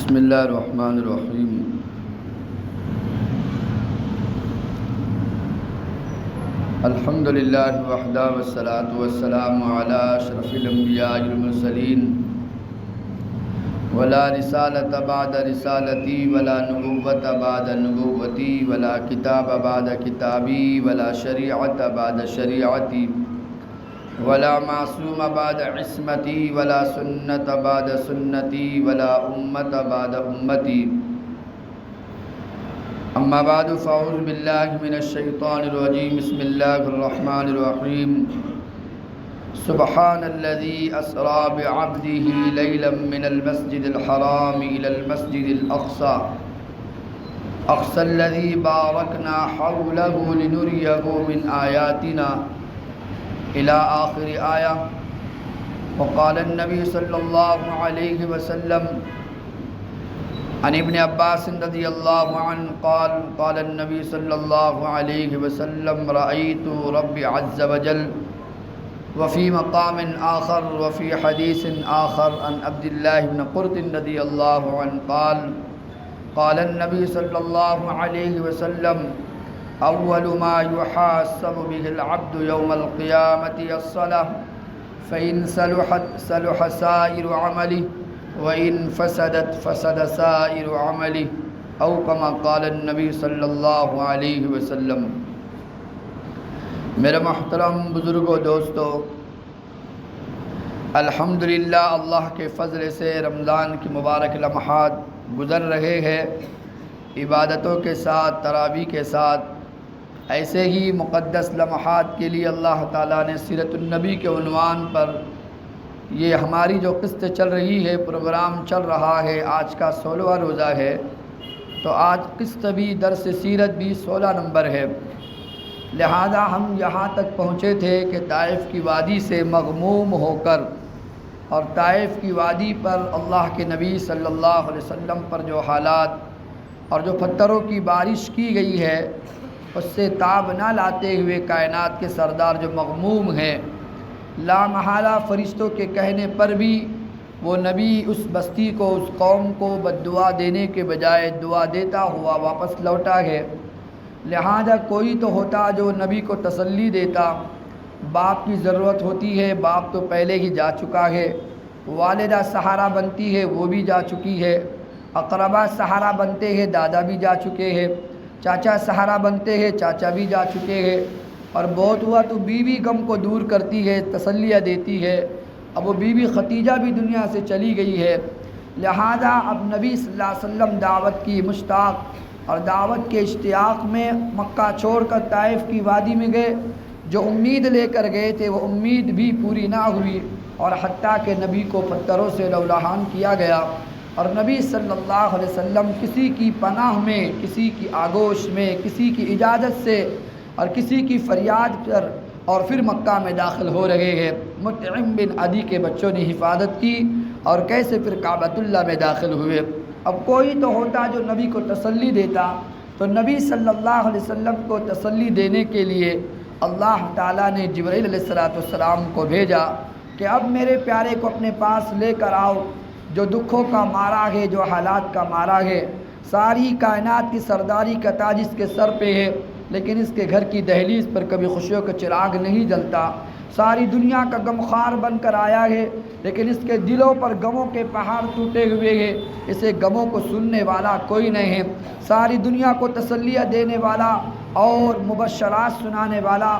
بسم اللہ الرحمن الرحیم۔ الحمد للہ وحدہ والصلاة والسلام علی اشرف الانبیاء والمرسلین، ولا رسالة بعد رسالتی ولا نبوۃ بعد نبوتی ولا کتاب بعد کتابی ولا شریعت بعد شریعتی ولا معصوم بعد عصمتی ولا سنت بعد سنتی ولا امت بعد امتی، اما بعد فاعوذ باللہ من الشیطان الرجیم، بسم اللہ الرحمن الرحیم۔ سبحان الذی اسری بعبدہ لیلا من المسجد الحرام الى المسجد الاقصی اقصى الذی بارکنا حولہ لنریہ من آیاتنا الى آخر آیہ۔ وقال النبی صلی اللہ علیہ وسلم عن ابن عباس رضی اللہ عنہ قال قال النبی صلی اللہ علیہ وسلم رأیت رب عز وجل، وفی مقام آخر وفی حدیث آخر عن عبد اللہ بن قرط رضی اللہ عنہ قال قال النبی صلی اللہ علیہ وسلم اول ما يحاسب به العبد يوم القيامة الصلاة فإن صلحت صلح سائر عمله وإن فسدت فسد سائر عمله أو كما قال النبی صلی اللہ علیہ وسلم۔ میرے محترم بزرگوں دوستو، الحمدللہ اللہ کے فضل سے رمضان کی مبارک لمحات گزر رہے ہیں، عبادتوں کے ساتھ، تراویح کے ساتھ۔ ایسے ہی مقدس لمحات کے لیے اللہ تعالیٰ نے سیرت النبی کے عنوان پر یہ ہماری جو قسط چل رہی ہے، پروگرام چل رہا ہے، آج کا 16واں روزہ ہے، تو آج قسط بھی درس سیرت بھی 16 نمبر ہے۔ لہذا ہم یہاں تک پہنچے تھے کہ طائف کی وادی سے مغموم ہو کر، اور طائف کی وادی پر اللہ کے نبی صلی اللہ علیہ وسلم پر جو حالات اور جو پتھروں کی بارش کی گئی ہے، اس سے تاب نہ لاتے ہوئے کائنات کے سردار جو مغموم ہیں، لا محالہ فرشتوں کے کہنے پر بھی وہ نبی اس بستی کو، اس قوم کو بد دعا دینے کے بجائے دعا دیتا ہوا واپس لوٹا ہے۔ لہذا کوئی تو ہوتا جو نبی کو تسلی دیتا۔ باپ کی ضرورت ہوتی ہے، باپ تو پہلے ہی جا چکا ہے، والدہ سہارا بنتی ہے، وہ بھی جا چکی ہے، اقربا سہارا بنتے ہیں، دادا بھی جا چکے ہیں، چاچا سہارا بنتے ہیں، چاچا بھی جا چکے ہیں، اور بہت ہوا تو بیوی غم کو دور کرتی ہے، تسلیہ دیتی ہے۔ اب وہ بیوی ختیجہ بھی دنیا سے چلی گئی ہے۔ لہذا اب نبی صلی اللہ علیہ وسلم دعوت کی مشتاق اور دعوت کے اشتیاق میں مکہ چھوڑ کر طائف کی وادی میں گئے۔ جو امید لے کر گئے تھے وہ امید بھی پوری نہ ہوئی، اور حتیٰ کہ نبی کو پتھروں سے لولہان کیا گیا، اور نبی صلی اللہ علیہ وسلم کسی کی پناہ میں، کسی کی آگوش میں، کسی کی اجازت سے اور کسی کی فریاد پر اور پھر مکہ میں داخل ہو رہے ہیں۔ مطعم بن عدی کے بچوں نے حفاظت کی، اور کیسے پھر کعبۃ اللہ میں داخل ہوئے۔ اب کوئی تو ہوتا جو نبی کو تسلی دیتا، تو نبی صلی اللہ علیہ وسلم کو تسلی دینے کے لیے اللہ تعالیٰ نے جبرائیل علیہ السلام کو بھیجا کہ اب میرے پیارے کو اپنے پاس لے کر آؤ، جو دکھوں کا مارا ہے، جو حالات کا مارا ہے، ساری کائنات کی سرداری کا تاج اس کے سر پہ ہے، لیکن اس کے گھر کی دہلیز پر کبھی خوشیوں کا چراغ نہیں جلتا۔ ساری دنیا کا غمخوار بن کر آیا ہے، لیکن اس کے دلوں پر غموں کے پہاڑ ٹوٹے ہوئے ہیں، اسے غموں کو سننے والا کوئی نہیں ہے۔ ساری دنیا کو تسلیہ دینے والا اور مبشرات سنانے والا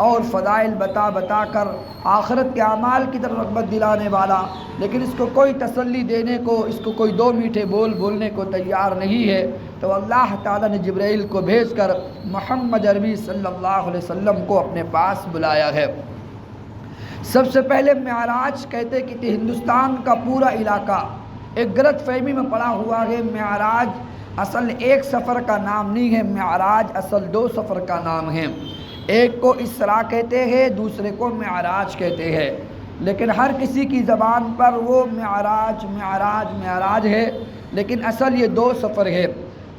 اور فضائل بتا بتا کر آخرت کے اعمال کی طرف رغبت دلانے والا، لیکن اس کو کوئی تسلی دینے کو، اس کو کوئی دو میٹھے بول بولنے کو تیار نہیں ہے۔ تو اللہ تعالیٰ نے جبرائیل کو بھیج کر محمد عربی صلی اللہ علیہ وسلم کو اپنے پاس بلایا ہے۔ سب سے پہلے معراج کہتے کہ ہندوستان کا پورا علاقہ ایک غلط فہمی میں پڑا ہوا ہے۔ معراج اصل ایک سفر کا نام نہیں ہے، معراج اصل 2 سفر کا نام ہے۔ ایک کو اسراء کہتے ہیں، دوسرے کو معراج کہتے ہیں، لیکن ہر کسی کی زبان پر وہ معراج معراج معراج ہے، لیکن اصل یہ 2 سفر ہے۔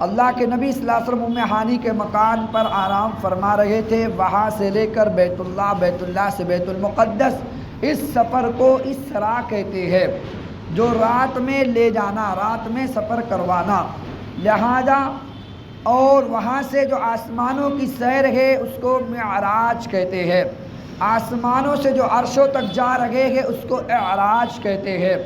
اللہ کے نبی صلی اللہ علیہ وسلم ام ہانی کے مکان پر آرام فرما رہے تھے، وہاں سے لے کر بیت اللہ، بیت اللہ سے بیت المقدس، اس سفر کو اسراء کہتے ہیں۔ جو رات میں لے جانا، رات میں سفر کروانا، لہذا اور وہاں سے جو آسمانوں کی سیر ہے اس کو معراج کہتے ہیں، آسمانوں سے جو عرشوں تک جا رہے ہیں اس کو اعراج کہتے ہیں،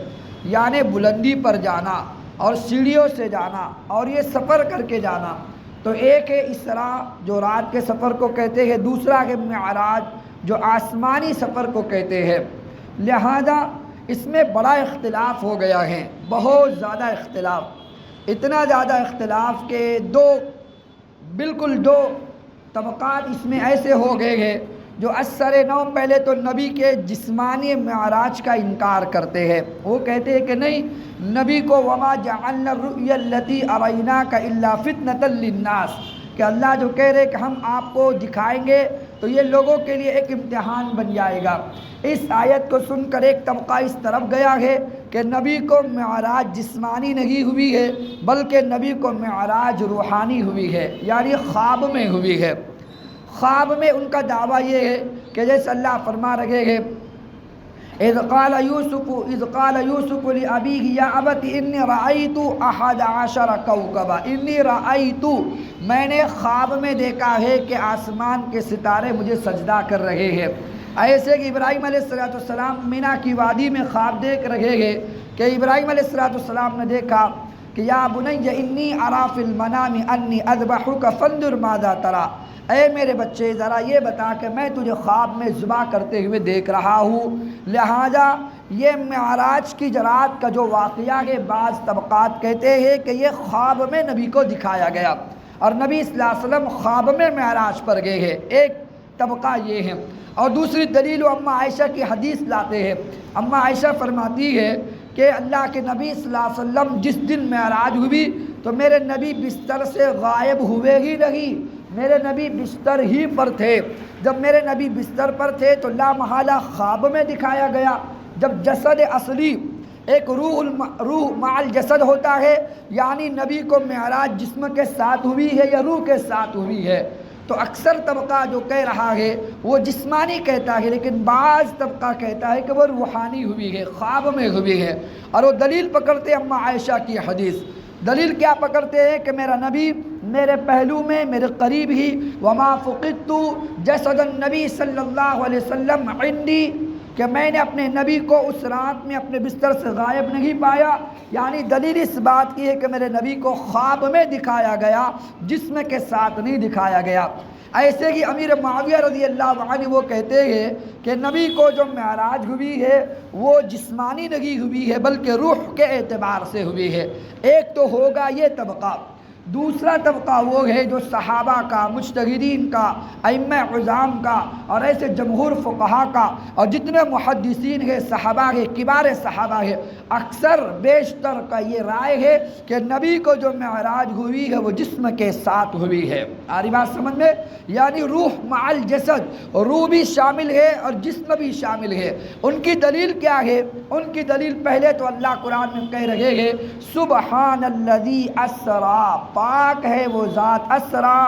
یعنی بلندی پر جانا اور سیڑھیوں سے جانا اور یہ سفر کر کے جانا۔ تو ایک ہے اسراء جو رات کے سفر کو کہتے ہیں، دوسرا ہے معراج جو آسمانی سفر کو کہتے ہیں۔ لہذا اس میں بڑا اختلاف ہو گیا ہے، بہت زیادہ اختلاف، اتنا زیادہ اختلاف کہ بالکل دو طبقات اس میں ایسے ہو گئے ہیں جو اثر نو پہلے تو نبی کے جسمانی معراج کا انکار کرتے ہیں، وہ کہتے ہیں کہ نہیں، نبی کو وما جعلنا الرؤیا التي اریناک الا فتنۃ للناس، کہ اللہ جو کہہ رہے کہ ہم آپ کو دکھائیں گے تو یہ لوگوں کے لیے ایک امتحان بن جائے گا۔ اس آیت کو سن کر ایک طبقہ اس طرف گیا ہے کہ نبی کو معراج جسمانی نہیں ہوئی ہے بلکہ نبی کو معراج روحانی ہوئی ہے، یعنی خواب میں ہوئی ہے۔ خواب میں ان کا دعویٰ یہ ہے کہ جیسے اللہ فرما رہے ہیں اذ قال یوسف لأبیہ یا ابت انی رأیت 11 کوکبا، انی رأیت، میں نے خواب میں دیکھا ہے کہ آسمان کے ستارے مجھے سجدہ کر رہے ہیں۔ ایسے کہ ابراہیم علیہ السلام مینا کی وادی میں خواب دیکھ رہے ہیں کہ ابراہیم علیہ السلام نے دیکھا کہ یا بنی انی اری فی المنام انی اذبحک فانظر ماذا تری، اے میرے بچے ذرا یہ بتا کہ میں تجھے خواب میں ذبح کرتے ہوئے دیکھ رہا ہوں۔ لہذا یہ معراج کی رات کا جو واقعہ ہے بعض طبقات کہتے ہیں کہ یہ خواب میں نبی کو دکھایا گیا اور نبی صلی اللہ علیہ وسلم خواب میں معراج پر گئے ہیں، ایک طبقہ یہ ہے۔ اور دوسری دلیل اماں عائشہ کی حدیث لاتے ہیں، اماں عائشہ فرماتی ہے کہ اللہ کے نبی صلی اللہ علیہ وسلم جس دن معراج ہوئی تو میرے نبی بستر سے غائب ہوئے ہی نہیں، میرے نبی بستر ہی پر تھے۔ جب میرے نبی بستر پر تھے تو لا محالہ خواب میں دکھایا گیا۔ جب جسد اصلی ایک روح مع الجسد ہوتا ہے، یعنی نبی کو معراج جسم کے ساتھ ہوئی ہے یا روح کے ساتھ ہوئی ہے، تو اکثر طبقہ جو کہہ رہا ہے وہ جسمانی کہتا ہے، لیکن بعض طبقہ کہتا ہے کہ وہ روحانی ہوئی ہے، خواب میں ہوئی ہے۔ اور وہ دلیل پکڑتے اماں عائشہ کی حدیث، دلیل کیا پکڑتے ہیں کہ میرا نبی میرے پہلو میں میرے قریب ہی، وما فقدت جسد النبی صلی اللہ علیہ وسلم عندی، کہ میں نے اپنے نبی کو اس رات میں اپنے بستر سے غائب نہیں پایا، یعنی دلیل اس بات کی ہے کہ میرے نبی کو خواب میں دکھایا گیا، جسم کے ساتھ نہیں دکھایا گیا۔ ایسے ہی امیر معاویہ رضی اللہ عنہ وہ کہتے ہیں کہ نبی کو جو معراج ہوئی ہے وہ جسمانی نہیں ہوئی ہے بلکہ روح کے اعتبار سے ہوئی ہے۔ ایک تو ہوگا یہ طبقہ، دوسرا طبقہ وہ ہے جو صحابہ کا، مجتہدین کا، ائمہ عظام کا اور ایسے جمہور فقہا کا اور جتنے محدثین ہیں، صحابہ ہے، کبار صحابہ ہے، اکثر بیشتر کا یہ رائے ہے کہ نبی کو جو معراج ہوئی ہے وہ جسم کے ساتھ ہوئی ہے۔ آری بات سمجھ میں؟ یعنی روح مع الجسد، روح بھی شامل ہے اور جسم بھی شامل ہے۔ ان کی دلیل کیا ہے؟ ان کی دلیل پہلے تو اللہ قرآن میں کہہ رہے ہیں سبحان الذی اسرا، پاک ہے وہ ذات، اسرا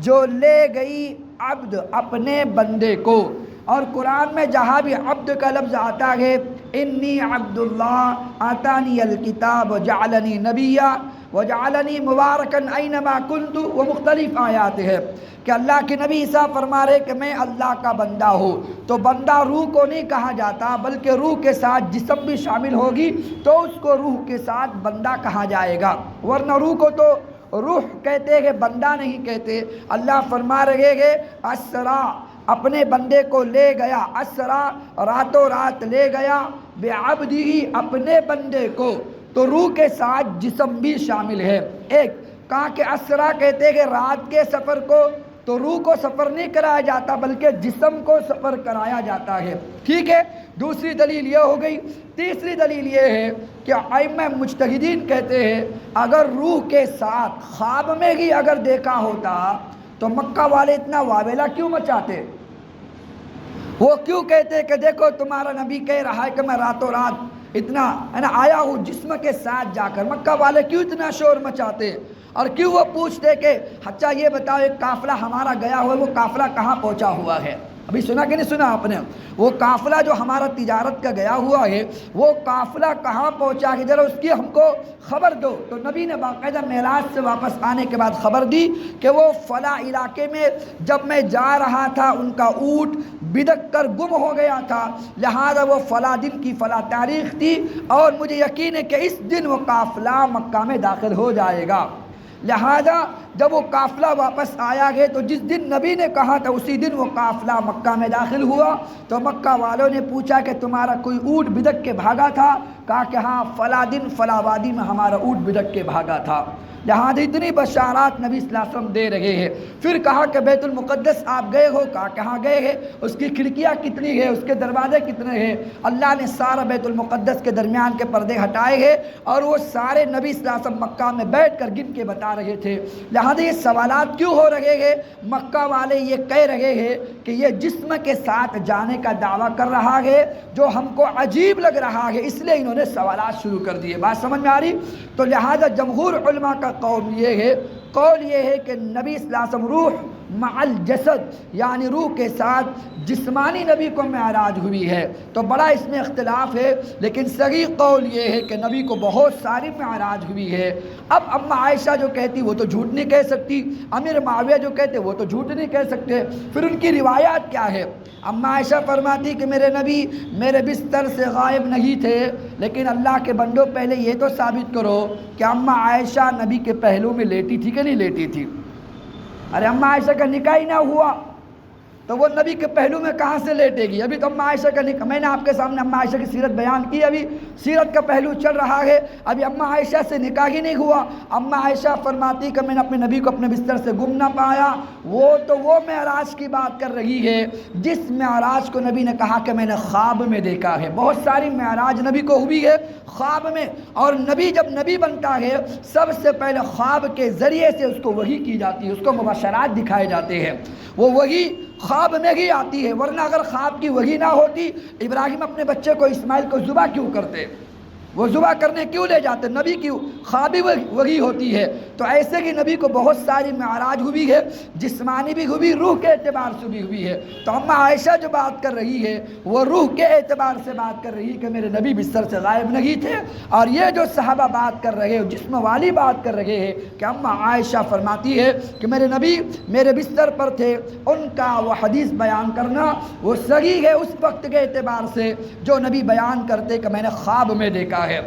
جو لے گئی عبد اپنے بندے کو۔ اور قرآن میں جہاں بھی عبد کا لفظ آتا ہے، انی عبد اللہ آتانی الکتاب وجعلنی نبیا وجعلنی مبارکن اینما کنت، وہ مختلف آیات ہے کہ اللہ کے نبی عیسیٰ فرما رہے کہ میں اللہ کا بندہ ہوں، تو بندہ روح کو نہیں کہا جاتا بلکہ روح کے ساتھ جسم بھی شامل ہوگی تو اس کو روح کے ساتھ بندہ کہا جائے گا، ورنہ روح کو تو روح کہتے ہیں، بندہ نہیں کہتے۔ اللہ فرما رہے ہیں اسرا، اپنے بندے کو لے گیا، اسرا راتوں رات لے گیا، بعبدہ اپنے بندے کو، تو روح کے ساتھ جسم بھی شامل ہے۔ ایک کہا کہ اسرا کہتے ہیں رات کے سفر کو، تو روح کو سفر نہیں کرایا جاتا بلکہ جسم کو سفر کرایا جاتا ہے، ٹھیک ہے۔ دوسری دلیل یہ ہو گئی۔ تیسری دلیل یہ ہے کہ ائمہ مجتہدین کہتے ہیں اگر روح کے ساتھ خواب میں ہی اگر دیکھا ہوتا تو مکہ والے اتنا واویلا کیوں مچاتے؟ وہ کیوں کہتے کہ دیکھو تمہارا نبی کہہ رہا ہے کہ میں راتوں رات اتنا آیا ہوں جسم کے ساتھ جا کر، مکہ والے کیوں اتنا شور مچاتے؟ اور کیوں وہ پوچھتے کہ اچھا یہ بتاؤ ایک قافلہ ہمارا گیا ہوا ہے، وہ قافلہ کہاں پہنچا ہوا ہے؟ ابھی سنا کہ نہیں سنا آپ نے؟ وہ قافلہ جو ہمارا تجارت کا گیا ہوا ہے وہ قافلہ کہاں پہنچا کہ ذرا اس کی ہم کو خبر دو۔ تو نبی نے باقاعدہ معراج سے واپس آنے کے بعد خبر دی کہ وہ فلاں علاقے میں جب میں جا رہا تھا ان کا اونٹ بدک کر گم ہو گیا تھا، لہذا وہ فلاں دن کی فلاں تاریخ تھی اور مجھے یقین ہے کہ اس دن وہ قافلہ مکہ میں داخل ہو جائے گا۔ لہذا جب وہ قافلہ واپس آیا گیا تو جس دن نبی نے کہا تھا اسی دن وہ قافلہ مکہ میں داخل ہوا۔ تو مکہ والوں نے پوچھا کہ تمہارا کوئی اونٹ بدک کے بھاگا تھا؟ کہا کہ ہاں فلاں دن فلاں وادی میں ہمارا اونٹ بدک کے بھاگا تھا۔ لہذا اتنی بشارات نبی صلی اللہ علیہ وسلم دے رہے ہیں۔ پھر کہا کہ بیت المقدس آپ گئے ہو؟ کہا کہاں گئے ہیں؟ اس کی کھڑکیاں کتنی ہیں، اس کے دروازے کتنے ہیں؟ اللہ نے سارا بیت المقدس کے درمیان کے پردے ہٹائے ہیں اور وہ سارے نبی صلی اللہ علیہ وسلم مکہ میں بیٹھ کر گن کے بتا رہے تھے۔ لہذا یہ سوالات کیوں ہو رہے ہیں؟ مکہ والے یہ کہہ رہے ہیں کہ یہ جسم کے ساتھ جانے کا دعویٰ کر رہا ہے جو ہم کو عجیب لگ رہا ہے، اس لیے انہوں نے سوالات شروع کر دیے۔ بات سمجھ میں آ رہی؟ تو لہذا جمہور علماء کا قول یہ ہے کہ نبی صلی اللہ علیہ وسلم روح مع الجسد یعنی روح کے ساتھ جسمانی نبی کو معراج ہوئی ہے۔ تو بڑا اس میں اختلاف ہے، لیکن صحیح قول یہ ہے کہ نبی کو بہت ساری معراج ہوئی ہے۔ اب اماں عائشہ جو کہتی وہ تو جھوٹ نہیں کہہ سکتی، امیر معاویہ جو کہتے وہ تو جھوٹ نہیں کہہ سکتے، پھر ان کی روایات کیا ہے؟ اماں عائشہ فرماتی کہ میرے نبی میرے بستر سے غائب نہیں تھے، لیکن اللہ کے بندوں پہلے یہ تو ثابت کرو کہ اماں عائشہ نبی کے پہلو میں لیٹی تھی کہ نہیں لیٹی تھی؟ ارے اماں عائشہ کا نکاح ہی نہ ہوا تو وہ نبی کے پہلو میں کہاں سے لیٹے گی؟ ابھی تو اماں عائشہ کا نکاح، میں نے آپ کے سامنے اماں عائشہ کی سیرت بیان کی، ابھی سیرت کا پہلو چل رہا ہے، ابھی اماں عائشہ سے نکاح ہی نہیں ہوا۔ اماں عائشہ فرماتی کہ میں نے اپنے نبی کو اپنے بستر سے گم نہ پایا۔ وہ معراج کی بات کر رہی ہے جس معراج کو نبی نے کہا کہ میں نے خواب میں دیکھا ہے۔ بہت ساری معراج نبی کو ہوئی ہے خواب میں، اور نبی جب نبی بنتا ہے سب سے پہلے خواب کے ذریعے سے اس کو وحی کی جاتی ہے، اس کو مبشرات دکھائے جاتے ہیں، وہ وحی خواب میں ہی آتی ہے۔ ورنہ اگر خواب کی وحی نہ ہوتی ابراہیم اپنے بچے کو اسماعیل کو ذبح کیوں کرتے؟ وہ ذبح کرنے کیوں لے جاتے؟ نبی کی خوابی وحی ہوتی ہے۔ تو ایسے ہی نبی کو بہت ساری معراج ہوئی ہے، جسمانی بھی ہوئی، روح کے اعتبار سے بھی ہوئی ہے۔ تو اماں عائشہ جو بات کر رہی ہے وہ روح کے اعتبار سے بات کر رہی ہے کہ میرے نبی بستر سے غائب نہیں تھے، اور یہ جو صحابہ بات کر رہے ہیں جسم والی بات کر رہے ہیں کہ اماں عائشہ فرماتی ہے کہ میرے نبی میرے بستر پر تھے، ان کا وہ حدیث بیان کرنا وہ صحیح ہے اس وقت کے اعتبار سے جو نبی بیان کرتے کہ میں نے خواب میں دیکھا ہے،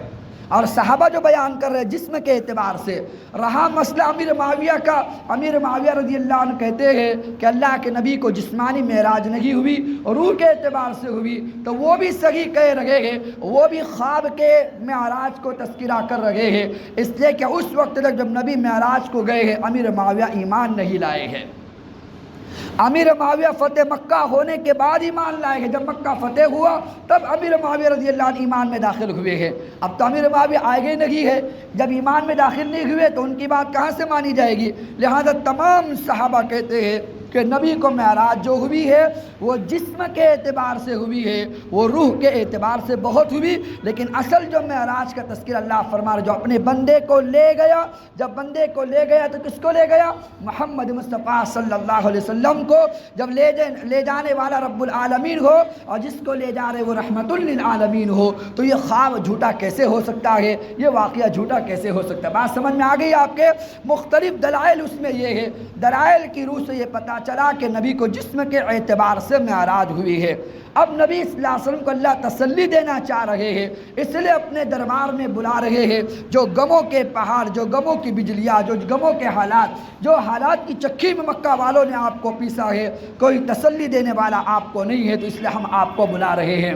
اور صحابہ جو بیان کر رہے جسم کے اعتبار سے۔ رہا مسئلہ امیر معاویہ کا، امیر معاویہ رضی اللہ عنہ کہتے ہیں کہ اللہ کے نبی کو جسمانی معراج نہیں ہوئی، روح کے اعتبار سے ہوئی، تو وہ بھی صحیح کہہ رہے ہیں، وہ بھی خواب کے معراج کو تذکرہ کر رہے ہیں، اس لیے کہ اس وقت تک جب نبی معراج کو گئے ہیں امیر معاویہ ایمان نہیں لائے ہیں۔ امیر معاویہ فتح مکہ ہونے کے بعد ایمان لائے ہیں، جب مکہ فتح ہوا تب امیر معاویہ رضی اللہ عنہ ایمان میں داخل ہوئے ہیں۔ اب تو امیر معاویہ آئے گئے نہیں ہے، جب ایمان میں داخل نہیں ہوئے تو ان کی بات کہاں سے مانی جائے گی؟ لہذا تمام صحابہ کہتے ہیں کہ نبی کو معراج جو ہوئی ہے وہ جسم کے اعتبار سے ہوئی ہے، وہ روح کے اعتبار سے بہت ہوئی، لیکن اصل جو معراج کا تذکرہ اللہ فرما رہا جو اپنے بندے کو لے گیا، جب بندے کو لے گیا تو کس کو لے گیا؟ محمد مصطفیٰ صلی اللہ علیہ وسلم کو۔ جب لے جانے والا رب العالمین ہو اور جس کو لے جا رہے وہ رحمت للعالمین ہو، تو یہ خواب جھوٹا کیسے ہو سکتا ہے؟ یہ واقعہ جھوٹا کیسے ہو سکتا ہے؟ بات سمجھ میں آ گئی آپ کے؟ مختلف دلائل اس میں یہ ہے، دلائل کی روح سے یہ پتہ چلا کہ نبی کو جسم کے اعتبار سے معراج ہوئی ہے۔ اب نبی صلی اللہ علیہ وسلم کو اللہ تسلی دینا چاہ رہے ہیں، اس لیے اپنے دربار میں بلا رہے ہیں۔ جو غموں کے پہاڑ، جو غموں کی بجلیاں، جو غموں کے حالات، جو حالات کی چکی میں مکہ والوں نے آپ کو پیسا ہے، کوئی تسلی دینے والا آپ کو نہیں ہے، تو اس لیے ہم آپ کو بلا رہے ہیں۔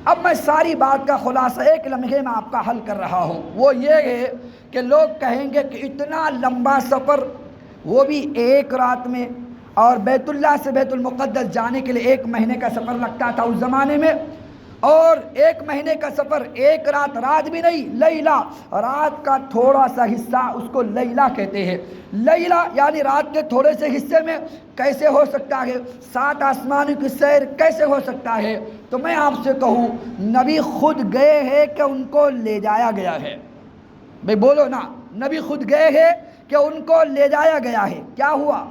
اب میں ساری بات کا خلاصہ ایک لمحے میں آپ کا حل کر رہا ہوں، وہ یہ ہے کہ لوگ کہیں گے کہ اتنا لمبا سفر، وہ بھی ایک رات میں، اور بیت اللہ سے بیت المقدس جانے کے لیے 1 مہینے کا سفر لگتا تھا اس زمانے میں، اور 1 مہینے کا سفر 1 رات، رات بھی نہیں، لیلہ، رات کا تھوڑا سا حصہ اس کو لیلہ کہتے ہیں۔ لیلہ یعنی رات کے تھوڑے سے حصے میں کیسے ہو سکتا ہے؟ 7 آسمانوں کی سیر کیسے ہو سکتا ہے؟ تو میں آپ سے کہوں نبی خود گئے ہیں کہ ان کو لے جایا گیا ہے؟ بھئی بولو نا، نبی خود گئے ہیں کہ ان کو لے جایا گیا ہے؟ کیا ہوا؟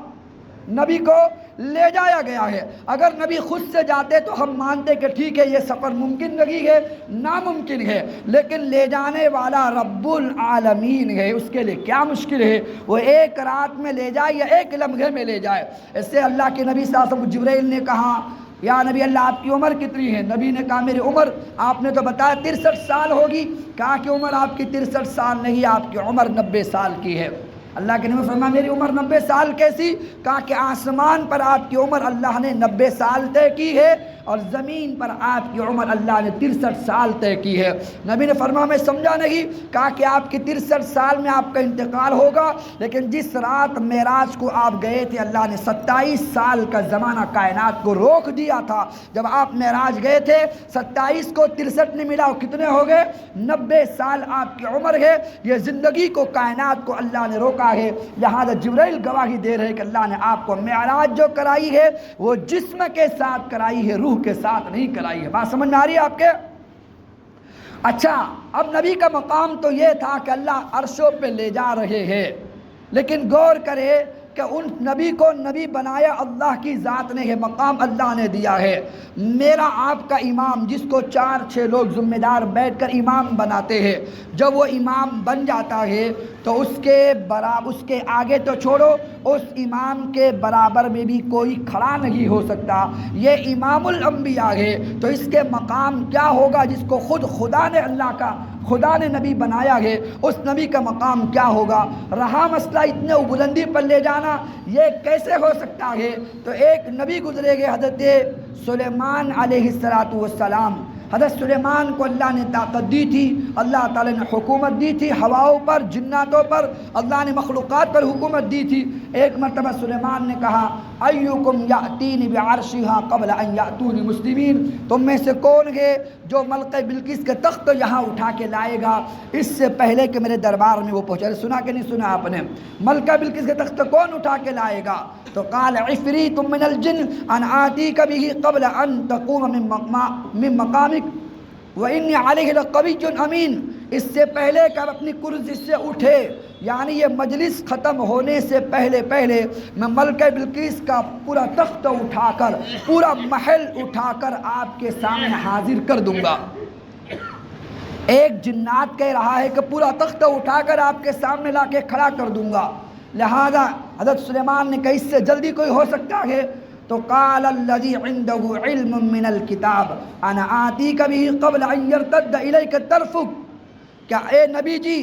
نبی کو لے جایا گیا ہے۔ اگر نبی خود سے جاتے تو ہم مانتے کہ ٹھیک ہے یہ سفر ممکن نہیں ہے، ناممکن ہے، لیکن لے جانے والا رب العالمین ہے، اس کے لیے کیا مشکل ہے؟ وہ ایک رات میں لے جائے یا ایک لمحے میں لے جائے۔ اس سے اللہ کے نبی صلی اللہ علیہ وسلم جبرائیل نے کہا یا نبی اللہ آپ کی عمر کتنی ہے؟ نبی نے کہا میری عمر، آپ نے تو بتایا 63 سال ہوگی۔ کہا کہ عمر آپ کی 63 سال نہیں، آپ کی عمر 90 سال کی ہے۔ اللہ کے نبی فرمایا میری عمر 90 سال کیسی؟ کہا کہ آسمان پر آپ کی عمر اللہ نے 90 سال طے کی ہے اور زمین پر آپ کی عمر اللہ نے 63 سال طے کی ہے۔ نبی نے فرمایا میں سمجھا نہیں۔ کہا کہ آپ کی 63 سال میں آپ کا انتقال ہوگا، لیکن جس رات معراج کو آپ گئے تھے اللہ نے 27 سال کا زمانہ کائنات کو روک دیا تھا۔ جب آپ معراج گئے تھے 27 کو 63 نے ملا، کتنے ہو گئے؟ 90 سال آپ کی عمر ہے۔ یہ زندگی کو کائنات کو اللہ نے روکا ہے، لہذا جبرائیل گواہی دے رہے کہ اللہ نے آپ کو معراج جو کرائی ہے وہ جسم کے ساتھ کرائی ہے، روح کے ساتھ نہیں کرائی ہے۔ بات سمجھ میں آ رہی ہے آپ کے؟ اچھا، اب نبی کا مقام تو یہ تھا کہ اللہ عرشوں پہ لے جا رہے ہیں، لیکن غور کرے کہ ان نبی کو نبی بنایا اللہ کی ذات نے ہے، مقام اللہ نے دیا ہے۔ میرا آپ کا امام جس کو 4-6 لوگ ذمہ دار بیٹھ کر امام بناتے ہیں، جب وہ امام بن جاتا ہے تو اس کے آگے تو چھوڑو، اس امام کے برابر میں بھی کوئی کھڑا نہیں ہو سکتا۔ یہ امام الانبیاء ہے تو اس کے مقام کیا ہوگا؟ جس کو خود خدا نے نبی بنایا ہے، اس نبی کا مقام کیا ہوگا؟ رہا مسئلہ اتنے بلندی پر لے جانا، یہ کیسے ہو سکتا ہے؟ تو ایک نبی گزرے گئے حضرت سلیمان علیہ السلام۔ حضرت سلیمان کو اللہ نے طاقت دی تھی، اللہ تعالی نے حکومت دی تھی، ہواؤں پر، جناتوں پر، اللہ نے مخلوقات پر حکومت دی تھی۔ ایک مرتبہ سلیمان نے کہا ایکم یاتینی بعرشھا قبل ان یاتونی مسلمین، تم میں سے کون ہے جو ملکہ بلقیس کے تخت یہاں اٹھا کے لائے گا اس سے پہلے کہ میرے دربار میں وہ پہنچے؟ سنا کہ نہیں سنا آپ نے؟ ملکہ بلقیس کے تخت کون اٹھا کے لائے گا؟ تو قال عفریت من الجن ان آتیک به قبل ان تقوم من مقامک وانی علیہ لقوی امین، اس سے پہلے کہ آپ اپنی کرسی سے اٹھے، یعنی یہ مجلس ختم ہونے سے پہلے میں ملکہ بلقیس کا پورا تخت اٹھا کر، پورا محل اٹھا کر آپ کے سامنے حاضر کر دوں گا۔ ایک جنات کہہ رہا ہے کہ پورا تخت اٹھا کر آپ کے سامنے لا کے کھڑا کر دوں گا۔ لہذا حضرت سلیمان نے کہا اس سے جلدی کوئی ہو سکتا ہے؟ تو قال الذی عنده علم من الکتاب انا آتیک به قبل ان یرتد الیک طرفک، کیا اے نبی جی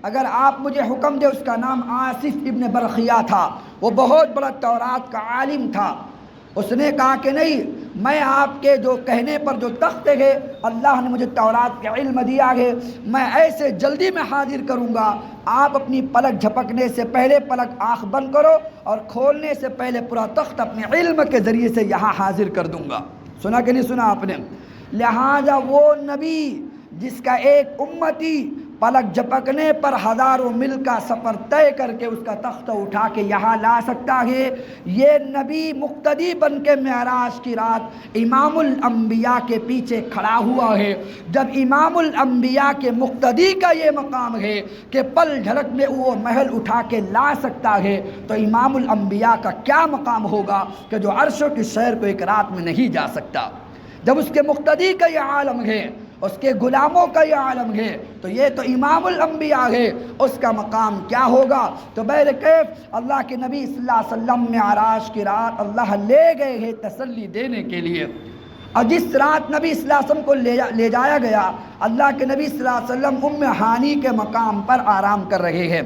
اگر آپ مجھے حکم دے، اس کا نام آصف ابن برخیہ تھا، وہ بہت بڑا تورات کا عالم تھا، اس نے کہا کہ نہیں، میں آپ کے جو کہنے پر جو تخت ہے اللہ نے مجھے تورات کے علم دیا ہے، میں ایسے جلدی میں حاضر کروں گا، آپ اپنی پلک جھپکنے سے پہلے پلک آنکھ بند کرو اور کھولنے سے پہلے پورا تخت اپنے علم کے ذریعے سے یہاں حاضر کر دوں گا۔ سنا کہ نہیں سنا آپ نے؟ لہذا وہ نبی جس کا ایک امتی پلک جھپکنے پر ہزاروں میل کا سفر طے کر کے اس کا تخت اٹھا کے یہاں لا سکتا ہے، یہ نبی مقتدی بن کے معراج کی رات امام الانبیاء کے پیچھے کھڑا ہوا ہے۔ جب امام الانبیاء کے مقتدی کا یہ مقام ہے کہ پل جھلک میں وہ محل اٹھا کے لا سکتا ہے، تو امام الانبیاء کا کیا مقام ہوگا کہ جو عرشوں کی سیر کو ایک رات میں نہیں جا سکتا؟ جب اس کے مقتدی کا یہ عالم ہے، اس کے غلاموں کا یہ عالم ہے، تو یہ تو امام الانبیاء ہے، اس کا مقام کیا ہوگا؟ تو بہرکیف اللہ کے نبی صلی اللہ علیہ وسلم معراج کی رات اللہ لے گئے ہیں تسلی دینے کے لیے۔ اور جس رات نبی صلی اللہ علیہ وسلم کو لے جایا گیا، اللہ کے نبی صلی اللہ علیہ وسلم ام ہانی کے مقام پر آرام کر رہے ہیں۔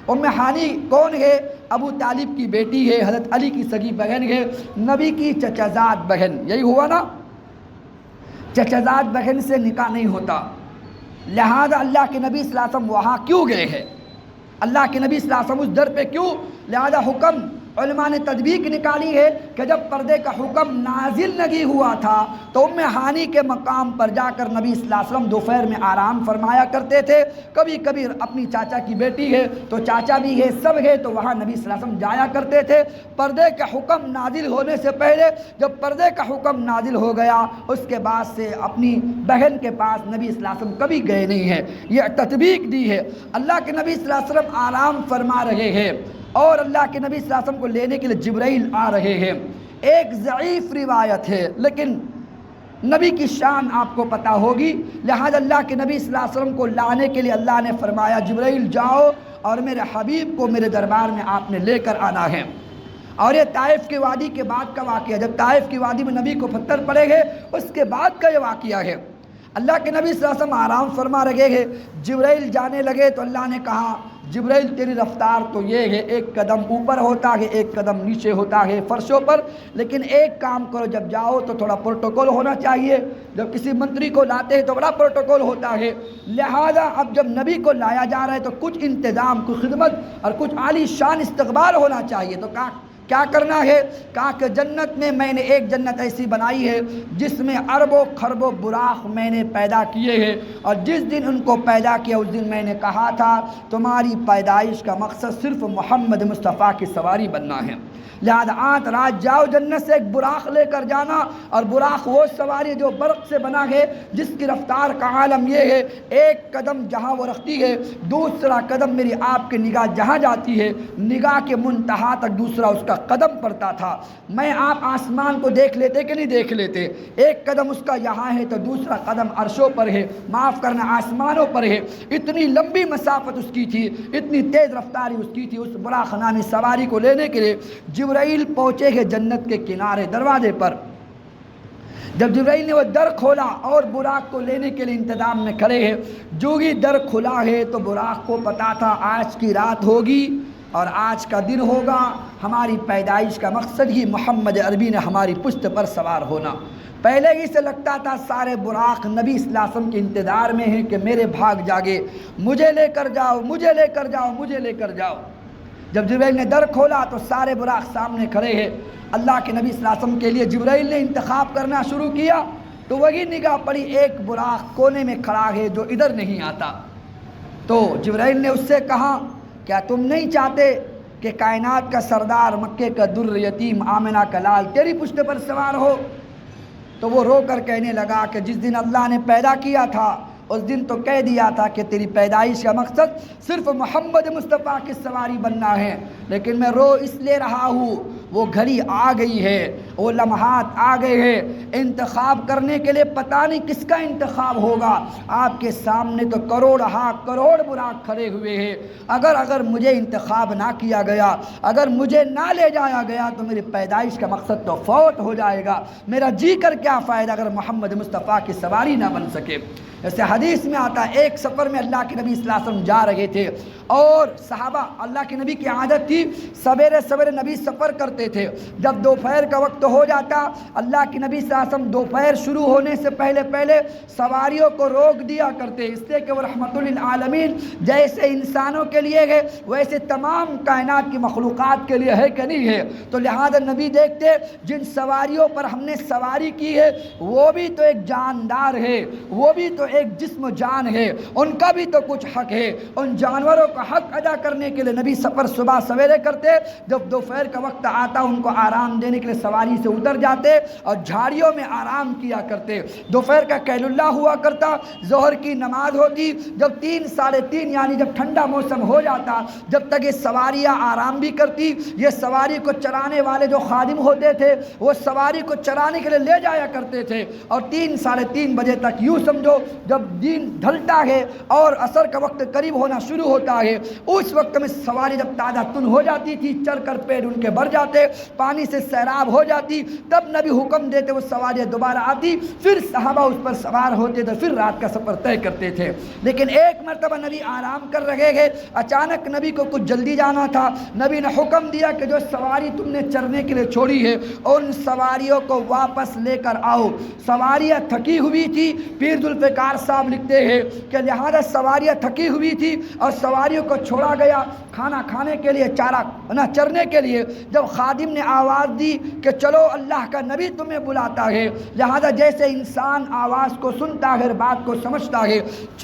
ام ہانی کون ہے؟ ابو طالب کی بیٹی ہے، حضرت علی کی سگی بہن ہے، نبی کی چچازاد بہن، یہی ہوا نا؟ چچازاد بہن سے نکاح نہیں ہوتا، لہذا اللہ کے نبی صلی اللہ علیہ وسلم وہاں کیوں گئے ہیں؟ اللہ کے نبی صلی اللہ علیہ وسلم اس در پہ کیوں؟ لہذا حکم علماء نے تدبیق نکالی ہے کہ جب پردے کا حکم نازل نہیں ہوا تھا تو ام ہانی کے مقام پر جا کر نبی صلی اللہ علیہ وسلم دوپہر میں آرام فرمایا کرتے تھے۔ کبھی کبھی اپنی چاچا کی بیٹی ہے تو چاچا بھی ہے، سب ہے، تو وہاں نبی صلی اللہ علیہ وسلم جایا کرتے تھے۔ پردے کا حکم نازل ہونے سے پہلے، جب پردے کا حکم نازل ہو گیا اس کے بعد سے اپنی بہن کے پاس نبی صلی اللہ علیہ وسلم کبھی گئے نہیں ہیں۔ یہ تطبیق دی ہے۔ اللہ کے نبی صلی اللہ علیہ وسلم آرام فرما رہے ہیں، اور اللہ کے نبی صلی اللہ علیہ وسلم کو لینے کے لیے جبرائیل آ رہے ہیں۔ ایک ضعیف روایت ہے لیکن نبی کی شان آپ کو پتہ ہوگی، لہذا اللہ کے نبی صلی اللہ علیہ وسلم کو لانے کے لیے اللہ نے فرمایا جبرائیل جاؤ اور میرے حبیب کو میرے دربار میں آپ نے لے کر آنا ہے۔ اور یہ طائف کی وادی کے بعد کا واقعہ، جب طائف کی وادی میں نبی کو پتھر پڑے گے اس کے بعد کا یہ واقعہ ہے۔ اللہ کے نبی صلی اللہ علیہ وسلم آرام فرما رہے ہیں، جبرائیل جانے لگے تو اللہ نے کہا جبرائیل تیری رفتار تو یہ ہے، ایک قدم اوپر ہوتا ہے ایک قدم نیچے ہوتا ہے فرشوں پر، لیکن ایک کام کرو، جب جاؤ تو تھوڑا پروٹوکول ہونا چاہیے، جب کسی منتری کو لاتے ہیں تو بڑا پروٹوکول ہوتا ہے، لہذا اب جب نبی کو لایا جا رہا ہے تو کچھ انتظام، کچھ خدمت اور کچھ عالی شان استقبال ہونا چاہیے۔ تو کیا کرنا ہے؟ کہا کہ جنت میں نے ایک جنت ایسی بنائی ہے جس میں اربوں خربوں براق میں نے پیدا کیے ہیں، اور جس دن ان کو پیدا کیا اس دن میں نے کہا تھا تمہاری پیدائش کا مقصد صرف محمد مصطفیٰ کی سواری بننا ہے، لہذا آج رات جاؤ جنت سے ایک براق لے کر جانا، اور براق وہ سواری جو برق سے بنا ہے جس کی رفتار کا عالم یہ ہے ایک قدم جہاں وہ رکھتی ہے دوسرا قدم میری آپ کی نگاہ جہاں جاتی ہے نگاہ کے منتہا تک دوسرا اس کا قدم پڑتا تھا۔ میں آپ آسمان کو دیکھ لیتے کہ نہیں دیکھ لیتے؟ ایک قدم اس کا یہاں ہے تو دوسرا قدم عرشوں پر ہے، معاف کرنا آسمانوں پر ہے۔ اتنی لمبی مسافت اس کی تھی، اتنی تیز رفتاری اس کی تھی۔ اس براق نامی سواری کو لینے کے لیے جبرائیل پہنچے گے جنت کے کنارے دروازے پر۔ جب جبرائیل نے وہ در کھولا اور براق کو لینے کے لیے انتظام میں کھڑے ہیں، جو ہی در کھلا ہے تو براق کو پتا تھا آج کی رات ہوگی اور آج کا دن ہوگا، ہماری پیدائش کا مقصد ہی محمد عربی نے ہماری پشت پر سوار ہونا۔ پہلے ہی سے لگتا تھا سارے براق نبی صلی اللہ علیہ وسلم کے انتظار میں ہیں کہ میرے بھاگ جاگے، مجھے لے کر جاؤ، مجھے لے کر جاؤ، مجھے لے کر جاؤ۔ جب جبرائیل نے در کھولا تو سارے براق سامنے کھڑے ہیں۔ اللہ کے نبی صلی اللہ علیہ وسلم کے لیے جبرائیل نے انتخاب کرنا شروع کیا تو وہی نگاہ پڑی ایک براق کونے میں کھڑا ہے جو ادھر نہیں آتا۔ تو جبرائیل نے اس سے کہا کیا تم نہیں چاہتے کہ کائنات کا سردار مکے کا در یتیم آمنہ کا لال تیری پشت پر سوار ہو؟ تو وہ رو کر کہنے لگا کہ جس دن اللہ نے پیدا کیا تھا اس دن تو کہہ دیا تھا کہ تیری پیدائش کا مقصد صرف محمد مصطفیٰ کی سواری بننا ہے، لیکن میں رو اس لیے رہا ہوں وہ گھڑی آ گئی ہے، وہ لمحات آ گئے ہیں، انتخاب کرنے کے لیے پتہ نہیں کس کا انتخاب ہوگا۔ آپ کے سامنے تو کروڑ براق کھڑے ہوئے ہیں، اگر مجھے انتخاب نہ کیا گیا، اگر مجھے نہ لے جایا گیا تو میری پیدائش کا مقصد تو فوت ہو جائے گا، میرا جی کر کیا فائدہ اگر محمد مصطفیٰ کی سواری نہ بن سکے۔ جیسے حدیث میں آتا ہے ایک سفر میں اللہ کے نبی صلی اللہ علیہ وسلم جا رہے تھے اور صحابہ، اللہ کے نبی کی عادت تھی سویرے سویرے نبی سفر کرتے تھے، جب دوپہر کا وقت ہو جاتا اللہ کے نبی صلی اللہ علیہ وسلم دوپہر شروع ہونے سے پہلے سواریوں کو روک دیا کرتے، اس لیے کہ وہ رحمت للعالمین جیسے انسانوں کے لیے ہے ویسے تمام کائنات کی مخلوقات کے لیے ہے کہ نہیں ہے، تو لہذا نبی دیکھتے جن سواریوں پر ہم نے سواری کی ہے وہ بھی تو ایک جاندار ہے، وہ بھی تو ایک جسم و جان ہے، ان کا بھی تو کچھ حق ہے، ان جانوروں کا حق ادا کرنے کے لیے نبی سفر صبح سویرے کرتے، جب دوپہر کا وقت آتا ان کو آرام دینے کے لیے سواری سے اتر جاتے اور جھاڑیوں میں آرام کیا کرتے۔ دوپہر کا قیل اللہ ہوا کرتا، ظہر کی نماز ہوتی، جب 3 ساڑھے 3 یعنی جب ٹھنڈا موسم ہو جاتا جب تک یہ سواریاں آرام بھی کرتی، یہ سواری کو چرانے والے جو خادم ہوتے تھے وہ سواری کو چرانے کے لیے لے جایا کرتے تھے، اور 3 ساڑھے 3 بجے تک یوں سمجھو جب دن ڈھلتا ہے اور عصر کا وقت قریب ہونا شروع ہوتا ہے اس وقت میں سواری جب تازہ تن ہو جاتی تھی، چل کر پیڑ ان کے بھر جاتے، پانی سے سیراب ہو جاتی، تب نبی حکم دیتے وہ سواری دوبارہ آتی، پھر صحابہ اس پر سوار ہوتے تو پھر رات کا سفر طے کرتے تھے۔ لیکن ایک مرتبہ نبی آرام کر رہے گئے، اچانک نبی کو کچھ جلدی جانا تھا، نبی نے حکم دیا کہ جو سواری تم نے چرنے کے لیے چھوڑی ہے ان سواریوں کو واپس لے کر آؤ۔ سواریاں تھکی ہوئی تھی، پیر ذوالفقار صاحب لکھتے ہیں کہ لہذا سواریاں تھکی ہوئی تھی اور سواریوں کو چھوڑا گیا کھانا کھانے کے لیے، چارہ نہ چرنے کے لیے۔ جب خادم نے آواز دی کہ چلو اللہ کا نبی تمہیں بلاتا ہے، لہذا جیسے انسان آواز کو سنتا ہے، بات کو سمجھتا ہے،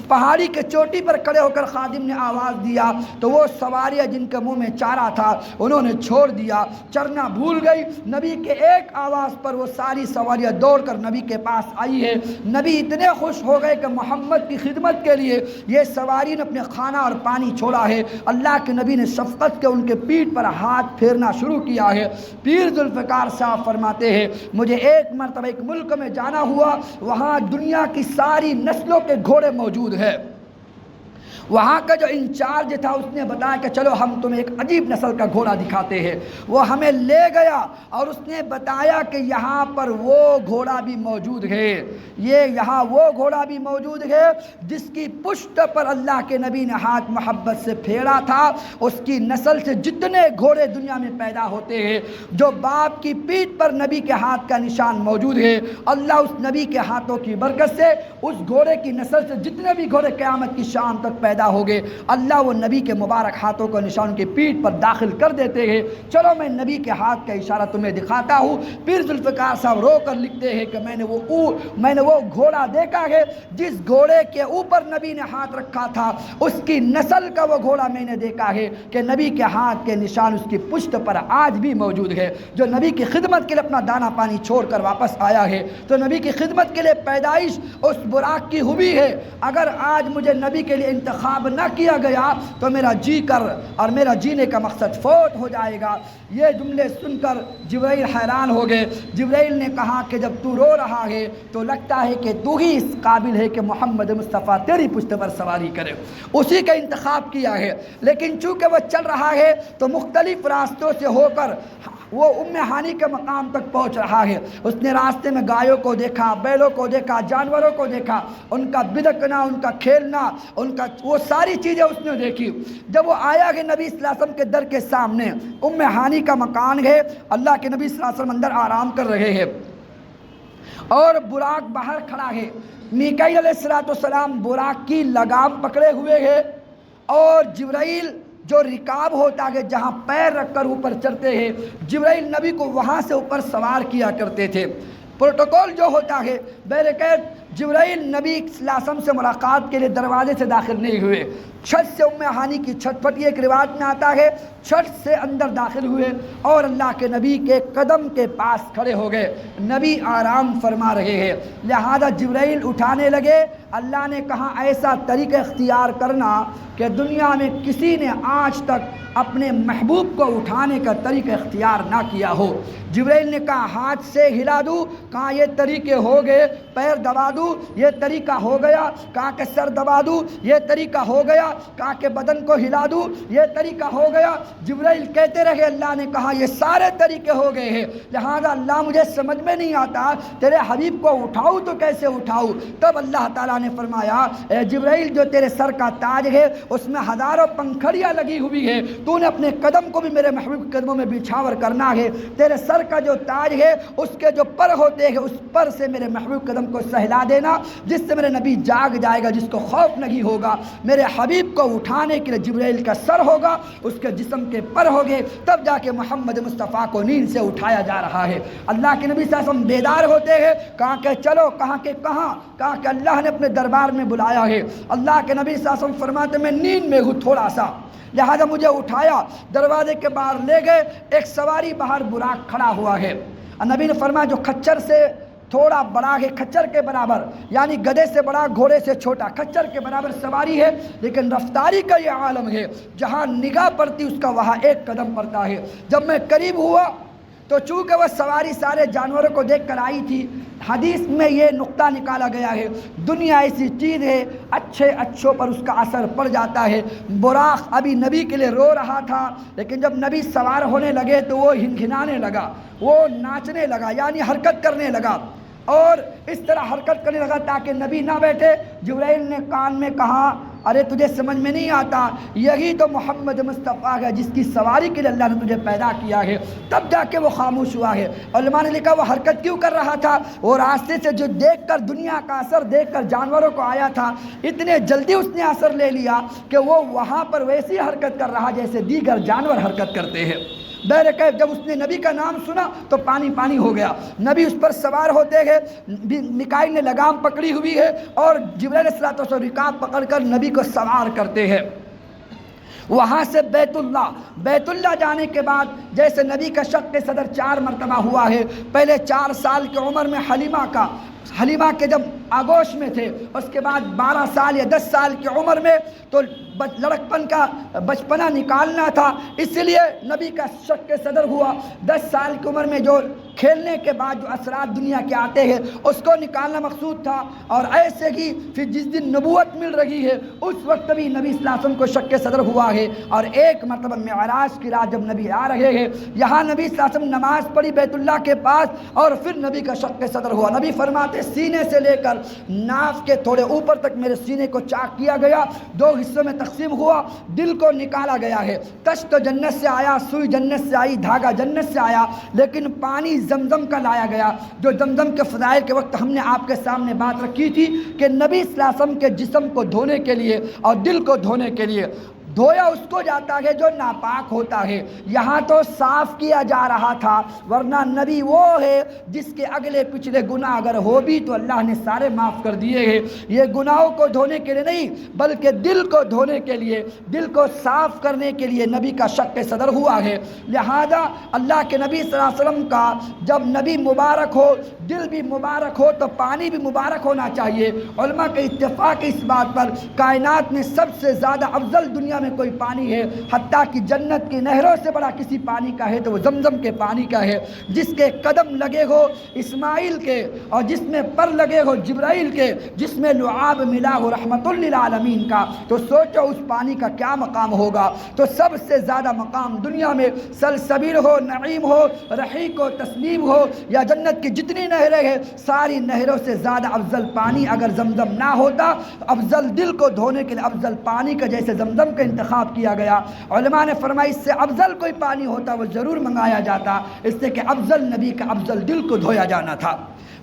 پہاڑی کے چوٹی پر کھڑے ہو کر خادم نے آواز دیا تو وہ سواریاں جن کے منہ میں چارہ تھا انہوں نے چھوڑ دیا، چرنا بھول گئی۔ نبی کے ایک آواز پر وہ ساری سواریاں دوڑ کر نبی کے پاس آئی ہے۔ نبی اتنے خوش ہو گئے کہ محمد کی خدمت کے لیے یہ سواری نے اپنے کھانا اور پانی چھوڑا ہے۔ اللہ کے نبی نے شفقت کے ان کے پیٹھ پر ہاتھ پھیرنا شروع کیا ہے۔ پیر ذوالفقار صاحب فرماتے ہیں مجھے ایک مرتبہ ایک ملک میں جانا ہوا، وہاں دنیا کی ساری نسلوں کے گھوڑے موجود ہیں۔ وہاں کا جو انچارج تھا اس نے بتایا کہ چلو ہم تمہیں ایک عجیب نسل کا گھوڑا دکھاتے ہیں۔ وہ ہمیں لے گیا اور اس نے بتایا کہ یہاں پر وہ گھوڑا بھی موجود ہے، یہاں وہ گھوڑا بھی موجود ہے جس کی پشت پر اللہ کے نبی نے ہاتھ محبت سے پھیرا تھا۔ اس کی نسل سے جتنے گھوڑے دنیا میں پیدا ہوتے ہیں، جو باپ کی پیٹھ پر نبی کے ہاتھ کا نشان موجود ہے، اللہ اس نبی کے ہاتھوں کی برکت سے اس گھوڑے کی نسل سے جتنے بھی گھوڑے قیامت کی شام تک پیدا ہو گئے، اللہ وہ نبی کے مبارک ہاتھوں کو نشان کے پیٹھ پر داخل کر دیتے ہیں۔ چلو میں نبی کے ہاتھ کا اشارہ تمہیں دکھاتا ہوں۔ پیر ذوالفقار صاحب رو کر لکھتے ہیں کہ میں نے وہ گھوڑا دیکھا ہے جس گھوڑے کے اوپر نبی نے ہاتھ رکھا تھا، اس کی نسل کا وہ گھوڑا میں نے دیکھا ہے کہ نبی کے ہاتھ کے نشان اس کی پشت پر آج بھی موجود ہے، جو نبی کی خدمت کے لیے اپنا دانا پانی چھوڑ کر واپس آیا ہے۔ تو نبی کی خدمت کے لیے پیدائش اس براق کی ہوئی ہے۔ اگر آج مجھے نبی کے لیے انتخاب نہ کیا گیا تو میرا جی کر اور میرا جینے کا مقصد فوت ہو جائے گا۔ یہ جملے سن کر جبرائیل حیران ہو گئے۔ جبرائیل نے کہا کہ جب تو رو رہا ہے تو لگتا ہے کہ تو ہی اس قابل ہے کہ محمد مصطفیٰ تیری پشت پر سواری کرے، اسی کا انتخاب کیا ہے۔ لیکن چونکہ وہ چل رہا ہے تو مختلف راستوں سے ہو کر وہ ام ہانی کے مقام تک پہنچ رہا ہے۔ اس نے راستے میں گایوں کو دیکھا، بیلوں کو دیکھا، جانوروں کو دیکھا، ان کا بدکنا، ان کا کھیلنا، وہ ساری چیزیں اس نے دیکھی۔ جب وہ آیا کہ نبی صلی اللہ علیہ وسلم کے در کے سامنے ام ہانی کا مکان ہے، اللہ کے نبی صلی اللہ علیہ وسلم اندر آرام کر رہے ہیں اور براق باہر کھڑا ہے۔ میکائیل علیہ السلام براق کی لگام پکڑے ہوئے ہے اور جبرائیل جو رکاب ہوتا ہے جہاں پیر رکھ کر اوپر چڑھتے ہیں، جبرائیل نبی کو وہاں سے اوپر سوار کیا کرتے تھے۔ پروٹوکول جو ہوتا ہے بیریکیڈ، جبرائیل نبی صلی اللہ علیہ وسلم سے ملاقات کے لیے دروازے سے داخل نہیں ہوئے، چھت سے ام ہانی کی چھت پھٹی، ایک روایت میں آتا ہے چھت سے اندر داخل ہوئے اور اللہ کے نبی کے قدم کے پاس کھڑے ہو گئے۔ نبی آرام فرما رہے ہیں، لہذا جبرائیل اٹھانے لگے۔ اللہ نے کہا ایسا طریقہ اختیار کرنا کہ دنیا میں کسی نے آج تک اپنے محبوب کو اٹھانے کا طریقہ اختیار نہ کیا ہو۔ جبرائیل نے کہا ہاتھ سے ہلا دوں، کہا یہ طریقے ہو گئے، پیر دبا دوں یہ طریقہ ہو گیا، کہا کہ سر دبا دوں یہ طریقہ ہو گیا، کہا کہ بدن کو ہلا دوں یہ طریقہ ہو گیا۔ جبرائیل کہتے رہے، اللہ نے کہا یہ سارے طریقے ہو گئے ہیں، لہذا اللہ مجھے سمجھ میں نہیں آتا تیرے حبیب کو اٹھاؤں تو کیسے اٹھاؤں۔ تب اللہ تعالیٰ نے فرمایا اے جبرائیل جو تیرے سر کا تاج ہے اس میں ہزاروں پنکھڑیاں لگی ہوئی ہے، تو نے اپنے قدم کو بھی میرے محبوب کے قدموں میں بچھاور کرنا ہے۔ تیرے سر کا جو تاج ہے اس کے جو پر ہوتے ہیں اس پر سے میرے محبوب قدم کو سہلا دینا، جس سے میرے نبی جاگ جائے گا، جس کو خوف نہیں ہوگا۔ میرے حبیب کو اٹھانے کے لیے جبرائیل کا سر ہوگا، اس کے جسم کے پر ہوگے، تب جا کے محمد مصطفیٰ کو نیند سے اٹھایا جا رہا ہے۔ اللہ کے نبی صلی اللہ علیہ وسلم بیدار ہوتے ہیں، کہا کہ چلو، کہا کہ کہاں، کہا کہ اللہ نے اپنے دربار میں بلایا ہے۔ اللہ کے نبی صلی اللہ علیہ وسلم فرماتے میں نیند میں ہوں تھوڑا سا، لہذا مجھے اٹھایا، دروازے کے باہر لے گئے، ایک سواری باہر براق کھڑا ہوا ہے۔ نبی نے فرمایا جو کھچر سے تھوڑا بڑا ہے، کھچر کے برابر، یعنی گدھے سے بڑا، گھوڑے سے چھوٹا، کھچر کے برابر سواری ہے، لیکن رفتاری کا یہ عالم ہے، جہاں نگاہ پڑتی اس کا وہاں ایک قدم پڑتا ہے۔ جب میں قریب ہوا تو چونکہ وہ سواری سارے جانوروں کو دیکھ کر آئی تھی، حدیث میں یہ نقطہ نکالا گیا ہے دنیا ایسی چیز ہے اچھے اچھوں پر اس کا اثر پڑ جاتا ہے۔ براق ابھی نبی کے لیے رو رہا تھا، لیکن جب نبی سوار ہونے لگے تو وہ ہنہنانے لگا، وہ ناچنے لگا، یعنی حرکت کرنے لگا، اور اس طرح حرکت کرنے لگا تاکہ نبی نہ بیٹھے۔ جبرائیل نے کان میں کہا ارے تجھے سمجھ میں نہیں آتا، یہی تو محمد مصطفیٰ ہے جس کی سواری کے لیے اللہ نے تجھے پیدا کیا ہے۔ تب جا کے وہ خاموش ہوا ہے۔ علماء نے لکھا وہ حرکت کیوں کر رہا تھا، وہ راستے سے جو دیکھ کر دنیا کا اثر دیکھ کر جانوروں کو آیا تھا، اتنے جلدی اس نے اثر لے لیا کہ وہ وہاں پر ویسی حرکت کر رہا جیسے دیگر جانور حرکت کرتے ہیں۔ بہرکیف جب اس نے نبی کا نام سنا تو پانی پانی ہو گیا. نبی اس پر سوار ہوتے ہیں، میکائیل نے لگام پکڑی ہوئی ہے اور جبرائیل علیہ السلام رکاب پکڑ کر نبی کو سوار کرتے ہیں. وہاں سے بیت اللہ جانے کے بعد جیسے نبی کا شق صدر 4 مرتبہ ہوا ہے. پہلے 4 سال کی عمر میں حلیمہ کے جب آگوش میں تھے، اس کے بعد 12 سال یا 10 سال کی عمر میں تو لڑکپن کا بچپنا نکالنا تھا، اس لیے نبی کا شق صدر ہوا. 10 سال کی عمر میں جو کھیلنے کے بعد جو اثرات دنیا کے آتے ہیں اس کو نکالنا مقصود تھا. اور ایسے ہی پھر جس دن نبوت مل رہی ہے اس وقت بھی نبی صلی اللہ علیہ وسلم کو شق صدر ہوا ہے. اور ایک مرتبہ معراج کی رات جب نبی آ رہے ہیں، یہاں نبی صلی اللہ علیہ وسلم نماز پڑھی بیت اللہ کے پاس اور پھر نبی کا شق صدر ہوا. نبی فرماتے سینے سے لے کر ناف کے تھوڑے اوپر تک میرے سینے کو چاک کیا گیا، 2 حصوں میں تقسیم ہوا، دل کو نکالا گیا ہے. کشت تو جنت سے آیا، سوئی جنت سے آئی، دھاگا جنت سے آیا، لیکن پانی زمزم کا لایا گیا. جو زمزم کے فضائل کے وقت ہم نے آپ کے سامنے بات رکھی تھی کہ نبی صلی اللہ علیہ وسلم کے جسم کو دھونے کے لیے اور دل کو دھونے کے لیے دھویا اس کو جاتا ہے جو ناپاک ہوتا ہے. یہاں تو صاف کیا جا رہا تھا، ورنہ نبی وہ ہے جس کے اگلے پچھلے گناہ اگر ہو بھی تو اللہ نے سارے معاف کر دیے ہیں. یہ گناہوں کو دھونے کے لیے نہیں بلکہ دل کو دھونے کے لیے، دل کو صاف کرنے کے لیے نبی کا شق صدر ہوا ہے. لہذا اللہ کے نبی صلی اللہ علیہ وسلم کا جب نبی مبارک ہو، دل بھی مبارک ہو تو پانی بھی مبارک ہونا چاہیے. علماء کے اتفاق اس بات پر کائنات میں سب سے زیادہ افضل دنیا میں کوئی پانی ہے، حتیٰ کہ جنت کی نہروں سے بڑا کسی پانی کا ہے تو وہ زمزم کے پانی کا ہے. جس کے قدم لگے ہو اسماعیل کے اور جس میں پر لگے ہو جبرائیل کے، جس میں لعاب ملا ہو رحمت للعالمین کا، تو سوچو اس پانی کا کیا مقام ہوگا. تو سب سے زیادہ مقام دنیا میں سلسبیل ہو، نعیم ہو، رحیق ہو، تسنیم ہو یا جنت کی جتنی نہریں ہیں ساری نہروں سے زیادہ افضل پانی اگر زمزم نہ ہوتا، افضل دل کو دھونے کے لیے افضل پانی کا جیسے زمزم کا انتخاب کیا گیا. علماء نے فرمایا اس سے افضل کوئی پانی ہوتا وہ ضرور منگایا جاتا، اس سے کہ افضل نبی کا افضل دل کو دھویا جانا تھا.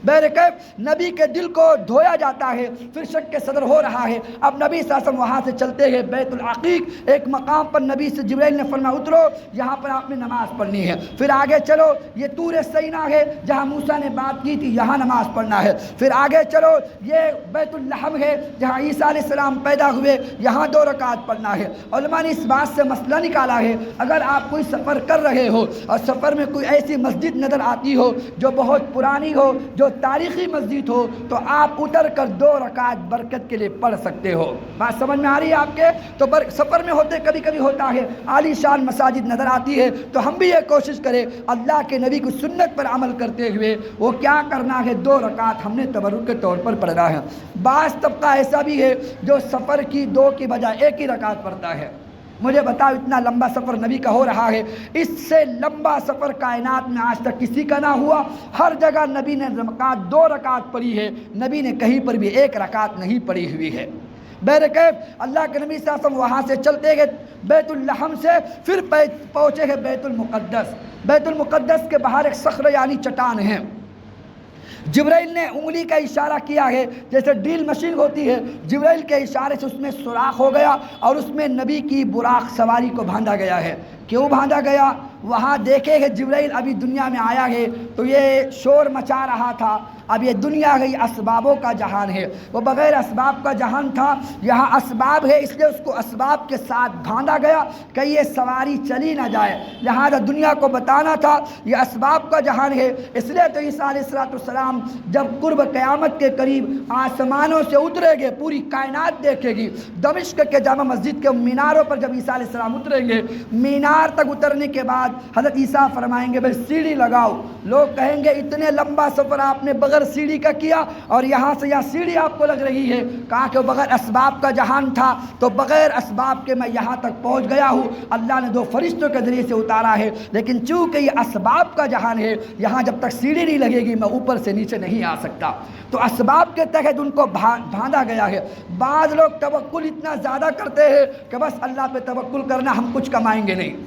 بہرکیف نبی کے دل کو دھویا جاتا ہے، پھر شق صدر ہو رہا ہے. اب نبی صلی اللہ علیہ وسلم وہاں سے چلتے ہیں بیت العقیق. ایک مقام پر نبی سے جبرائیل نے فرمایا اترو، یہاں پر آپ نے نماز پڑھنی ہے. پھر آگے چلو، یہ طور سینا ہے جہاں موسیٰ نے بات کی تھی، یہاں نماز پڑھنا ہے. پھر آگے چلو، یہ بیت اللحم ہے جہاں عیسیٰ علیہ السلام پیدا ہوئے، یہاں 2 رکعت پڑھنا ہے. علماء نے اس بات سے مسئلہ نکالا ہے اگر آپ کوئی سفر کر رہے ہو اور سفر میں کوئی ایسی مسجد نظر آتی ہو جو بہت پرانی ہو، جو تاریخی مسجد ہو، تو آپ اتر کر 2 رکعت برکت کے لیے پڑھ سکتے ہو. بات سمجھ میں آ رہی ہے آپ کے؟ تو سفر میں ہوتے کبھی کبھی ہوتا ہے عالی شان مساجد نظر آتی ہے تو ہم بھی یہ کوشش کریں اللہ کے نبی کی سنت پر عمل کرتے ہوئے وہ کیا کرنا ہے، 2 رکعت ہم نے تبرک کے طور پر پڑھنا ہے. بعض طبقہ ایسا بھی ہے جو سفر کی 2 کی بجائے 1 ہی رکعت پڑھتا ہے. مجھے بتاؤ اتنا لمبا سفر نبی کا ہو رہا ہے، اس سے لمبا سفر کائنات میں آج تک کسی کا نہ ہوا. ہر جگہ نبی نے 2 رکعت پڑھی ہے، نبی نے کہیں پر بھی 1 رکعت نہیں پڑھی ہوئی ہے. بہرکیف اللہ کے نبی صلی اللہ علیہ وسلم وہاں سے چلتے گئے بیت اللحم سے، پھر پہنچے گئے بیت المقدس. بیت المقدس کے باہر ایک صخرہ یعنی چٹان ہے. جبرائیل نے انگلی کا اشارہ کیا ہے جیسے ڈرل مشین ہوتی ہے، جبرائیل کے اشارے سے اس میں سوراخ ہو گیا اور اس میں نبی کی براق سواری کو باندھا گیا ہے. کیوں باندھا گیا؟ وہاں دیکھے کہ جبرائیل ابھی دنیا میں آیا ہے تو یہ شور مچا رہا تھا. اب یہ دنیا گئی اسبابوں کا جہان ہے، وہ بغیر اسباب کا جہان تھا. یہاں اسباب ہے اس لیے اس کو اسباب کے ساتھ باندھا گیا کہ یہ سواری چلی نہ جائے. لہذا دنیا کو بتانا تھا یہ اسباب کا جہان ہے. اس لیے تو عیسیٰ علیہ السلام جب قرب قیامت کے قریب آسمانوں سے اترے گے، پوری کائنات دیکھے گی. دمشق کے جامع مسجد کے میناروں پر جب عیسیٰ علیہ السلام اتریں گے، مینار تک اترنے کے بعد حضرت عیسیٰ فرمائیں گے بھائی سیڑھی لگاؤ. لوگ کہیں گے اتنے لمبا سفر آپ نے بغیر سیڑھی کا کیا اور یہاں سے یہاں سیڑھی آپ کو لگ رہی ہے. کہا کہ بغیر اسباب کا جہان تھا تو بغیر اسباب کے میں یہاں تک پہنچ گیا ہوں. اللہ نے 2 فرشتوں کے ذریعے سے اتارا ہے، لیکن چونکہ یہ اسباب کا جہان ہے یہاں جب تک سیڑھی نہیں لگے گی میں اوپر سے نیچے نہیں آ سکتا. تو اسباب کے تحت ان کو باندھا گیا ہے. بعض لوگ توکل اتنا زیادہ کرتے ہیں کہ بس اللہ پہ توکل کرنا، ہم کچھ کمائیں گے نہیں.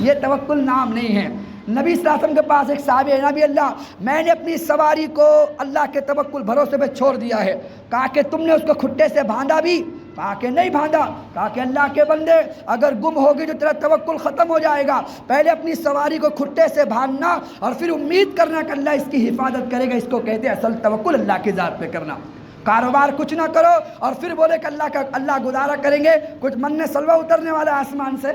یہ توکل نام نہیں ہے. نبی صلی اللہ علیہ وسلم کے پاس ایک صحابی ہے، نبی اللہ میں نے اپنی سواری کو اللہ کے توکل بھروسے پہ چھوڑ دیا ہے. کہا کہ تم نے اس کو کھٹے سے باندھا بھی؟ کہا کہ نہیں باندھا. کہا کہ اللہ کے بندے اگر گم ہوگی تو تیرا توکل ختم ہو جائے گا. پہلے اپنی سواری کو کھٹے سے باندھنا اور پھر امید کرنا کہ اللہ اس کی حفاظت کرے گا. اس کو کہتے ہیں اصل توکل اللہ کی ذات پہ کرنا. کاروبار کچھ نہ کرو اور پھر بولے کہ اللہ گزارا کریں گے. کچھ من میں سلوہ اترنے والا آسمان سے؟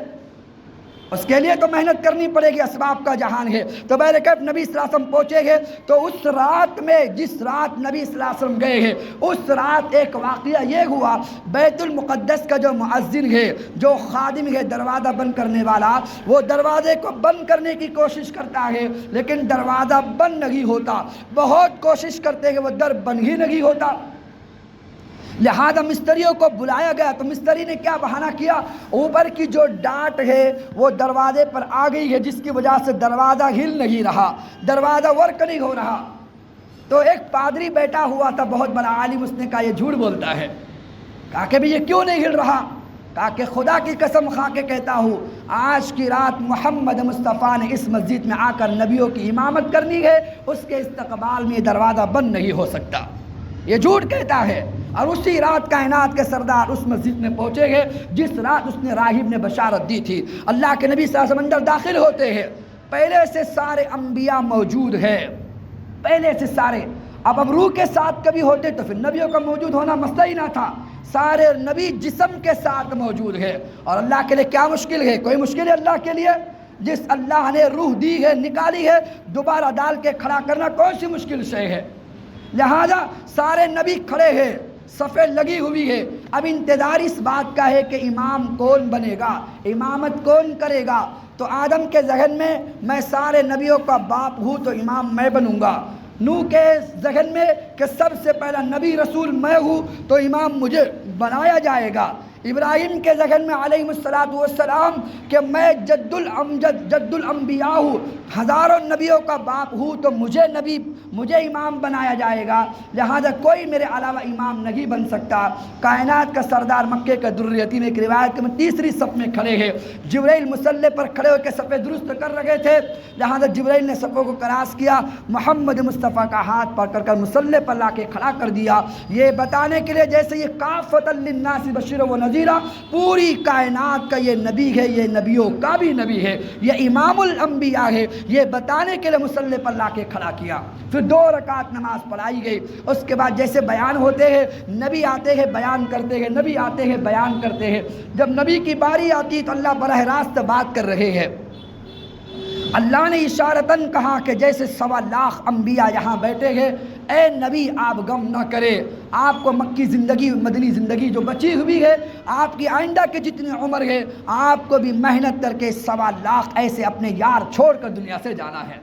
اس کے لیے تو محنت کرنی پڑے گی. اسباب کا جہان ہے. تو بہرکیف نبی صلی اللہ علیہ وسلم پہنچے گے تو اس رات میں جس رات نبی صلی اللہ علیہ وسلم گئے ہیں اس رات ایک واقعہ یہ ہوا. بیت المقدس کا جو مؤذن ہے، جو خادم ہے، دروازہ بند کرنے والا، وہ دروازے کو بند کرنے کی کوشش کرتا ہے لیکن دروازہ بند نہیں ہوتا. بہت کوشش کرتے ہیں وہ در بند ہی نہیں ہوتا. لہذا مستریوں کو بلایا گیا تو مستری نے کیا بہانہ کیا؟ اوپر کی جو ڈانٹ ہے وہ دروازے پر آ گئی ہے جس کی وجہ سے دروازہ ہل نہیں رہا، دروازہ ورک نہیں ہو رہا. تو ایک پادری بیٹھا ہوا تھا، بہت بڑا عالم، اس نے کہا یہ جھوٹ بولتا ہے. کہا کہ بھی یہ کیوں نہیں ہل رہا؟ کہا کہ خدا کی قسم کھا کے کہتا ہوں آج کی رات محمد مصطفیٰ نے اس مسجد میں آ کر نبیوں کی امامت کرنی ہے، اس کے استقبال میں دروازہ بند نہیں ہو سکتا. یہ جھوٹ کہتا ہے. اور اسی رات کائنات کے سردار اس مسجد میں پہنچے گئے جس رات اس نے راہب نے بشارت دی تھی. اللہ کے نبی صلی اللہ علیہ وسلم اندر داخل ہوتے ہیں. پہلے سے سارے انبیاء موجود ہیں، پہلے سے سارے. اب روح کے ساتھ کبھی ہوتے تو پھر نبیوں کا موجود ہونا مسئلہ ہی نہ تھا. سارے نبی جسم کے ساتھ موجود ہے. اور اللہ کے لیے کیا مشکل ہے؟ کوئی مشکل ہے اللہ کے لیے؟ جس اللہ نے روح دی ہے، نکالی ہے، دوبارہ ڈال کے کھڑا کرنا کون سی مشکل شے ہے؟ لہذا سارے نبی کھڑے ہیں، صفیں لگی ہوئی ہے. اب انتظار اس بات کا ہے کہ امام کون بنے گا، امامت کون کرے گا. تو آدم کے ذہن میں سارے نبیوں کا باپ ہوں تو امام میں بنوں گا. نوح کے ذہن میں کہ سب سے پہلا نبی رسول میں ہوں تو امام مجھے بنایا جائے گا. ابراہیم کے ذہن میں علیہ السلام کہ میں جد الانبیاء ہوں، ہزاروں نبیوں کا باپ ہوں تو مجھے امام بنایا جائے گا. لہذا کوئی میرے علاوہ امام نہیں بن سکتا. کائنات کا سردار مکے کا در یتیم ایک روایت میں تیسری صف میں کھڑے ہیں. جبرائیل مصلی پر کھڑے ہو کے صفیں درست کر رہے تھے. لہذا جبرائیل نے صفوں کو کراس کیا، محمد مصطفیٰ کا ہاتھ پکڑ کر مصلی پر لا کے کھڑا کر دیا، یہ بتانے کے لیے جیسے یہ کافۃ للناس بشیر و نذیر، پوری کائنات کا یہ نبی ہے، یہ نبیوں کا بھی نبی ہے، یہ امام الانبیاء ہے. یہ بتانے کے لیے مصلی پر لا کے کھڑا کیا. پھر 2 رکعت نماز پڑھائی گئی. اس کے بعد جیسے بیان ہوتے ہیں، نبی آتے ہیں بیان کرتے ہیں، نبی آتے ہیں بیان کرتے ہیں. جب نبی کی باری آتی تو اللہ براہ راست بات کر رہے ہیں. اللہ نے اشارتاً کہا کہ جیسے 1.25 لاکھ انبیاء یہاں بیٹھے ہیں، اے نبی آپ غم نہ کرے، آپ کو مکی زندگی، مدنی زندگی جو بچی ہوئی ہے، آپ کی آئندہ کے جتنی عمر ہے، آپ کو بھی محنت کر کے 1.25 لاکھ ایسے اپنے یار چھوڑ کر دنیا سے جانا ہے.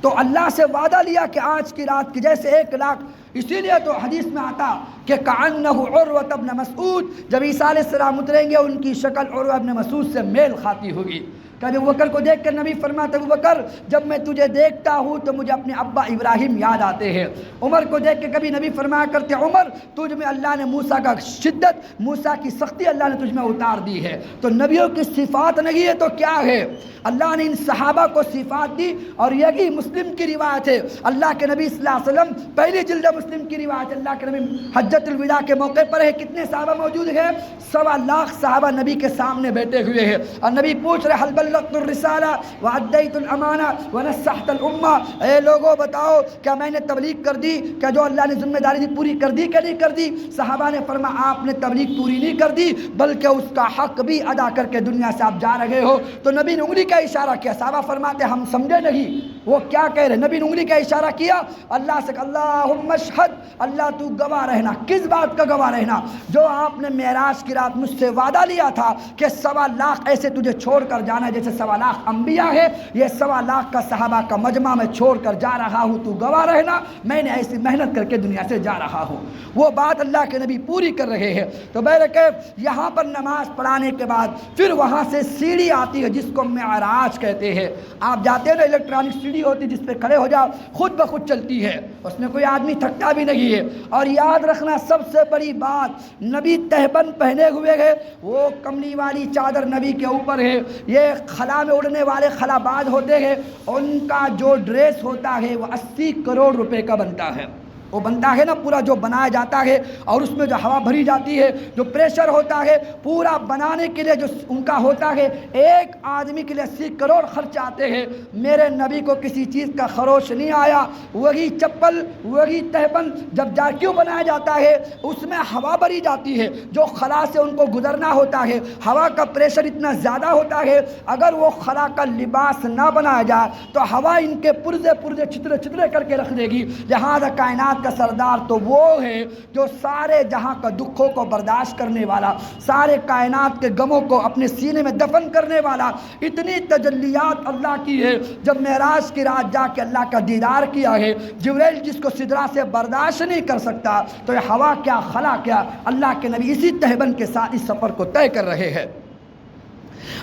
تو اللہ سے وعدہ لیا کہ آج کی رات کی جیسے 1 لاکھ. اسی لیے تو حدیث میں آتا کہ کأنہ عروۃ بن مسعود، جب عیسیٰ علیہ السلام اتریں گے ان کی شکل عروہ بن مسعود سے میل کھاتی ہوگی. کہ ابو بکر کو دیکھ کر نبی فرماتے ابو بکر جب میں تجھے دیکھتا ہوں تو مجھے اپنے ابا ابراہیم یاد آتے ہیں. عمر کو دیکھ کے کبھی نبی فرمایا کرتے عمر تجھ میں اللہ نے موسیٰ کا شدت، موسیٰ کی سختی اللہ نے تجھ میں اتار دی ہے. تو نبیوں کی صفات نہیں ہے تو کیا ہے؟ اللہ نے ان صحابہ کو صفات دی. اور یہی مسلم کی روایت ہے. اللہ کے نبی صلی اللہ علیہ وسلم، پہلی جلد مسلم کی روایت، اللہ کے نبی حجۃ الوداع کے موقع پر ہے. کتنے صحابہ موجود ہیں؟ 1.25 لاکھ صحابہ نبی کے سامنے بیٹھے ہوئے ہیں. اور نبی پوچھ رہے حل بلغت الرسالہ وادیت الامانہ ونصحت الامہ، اے لوگوں بتاؤ کیا میں نے تبلیغ کر دی؟ کیا جو اللہ نے ذمہ داری دی پوری کر دی کہ نہیں کر دی؟ صحابہ نے فرمایا آپ نے تبلیغ پوری نہیں کر دی بلکہ اس کا حق بھی ادا کر کے دنیا سے آپ جا رہے ہو. تو نبی نے انگلی کا اشارہ کیا. صحابہ فرماتے ہم سمجھے نہیں وہ کیا کہہ رہے. نبی نے انگلی کا اشارہ کیا. اللہ سے اللہم اشہد، اللہ تو گواہ رہنا. کس بات کا گواہ رہنا؟ جو آپ نے معراج کی رات مجھ سے وعدہ لیا تھا کہ 1.25 لاکھ ایسے تجھے چھوڑ کر جانا ہے جیسے 1.25 لاکھ انبیاء ہے، یہ 1.25 لاکھ کا صحابہ کا مجمع میں چھوڑ کر جا رہا ہوں، تو گواہ رہنا میں نے ایسی محنت کر کے دنیا سے جا رہا ہوں. وہ بات اللہ کے نبی پوری کر رہے ہیں. تو بہرکیف یہاں پر نماز پڑھانے کے بعد پھر وہاں سے سیڑھی آتی ہے جس کو معراج کہتے ہیں. آپ جاتے ہیں نا، الیکٹرانک سیڑھی ہوتی جس پہ کھڑے ہو جاؤ خود بخود چلتی ہے، اس میں کوئی آدمی تھکتا بھی نہیں ہے. اور یاد رکھنا سب سے بڑی بات، نبی تہبند پہنے ہوئے ہے، وہ کملی والی چادر نبی کے اوپر ہے. یہ خلا میں اڑنے والے خلا باز ہوتے ہیں، ان کا جو ڈریس ہوتا ہے وہ 80 کروڑ روپے کا بنتا ہے. وہ بنتا ہے نا پورا جو بنایا جاتا ہے اور اس میں جو ہوا بھری جاتی ہے، جو پریشر ہوتا ہے پورا بنانے کے لیے جو ان کا ہوتا ہے، ایک آدمی کے لیے 80 کروڑ خرچ آتے ہیں۔ میرے نبی کو کسی چیز کا خروش نہیں آیا، وہی چپل وہی تہبند جب جا کیوں بنایا جاتا ہے، اس میں ہوا بھری جاتی ہے، جو خلا سے ان کو گزرنا ہوتا ہے، ہوا کا پریشر اتنا زیادہ ہوتا ہے، اگر وہ خلا کا لباس نہ بنایا جائے تو ہوا ان کے پرزے پرزے چھترے چھترے کر کے رکھ دے گی۔ لہذا کائنات کا سردار تو وہ ہے جو سارے جہاں کا دکھوں کو برداشت کرنے والا، سارے کائنات کے غموں کو اپنے سینے میں دفن کرنے والا۔ اتنی تجلیات اللہ کی ہے، جب معراج کی رات جا کے اللہ کا دیدار کیا ہے، جبرائیل جس کو سدرا سے برداشت نہیں کر سکتا، تو یہ ہوا کیا خلا کیا، اللہ کے نبی اسی تہبند کے ساتھ اس سفر کو طے کر رہے ہیں۔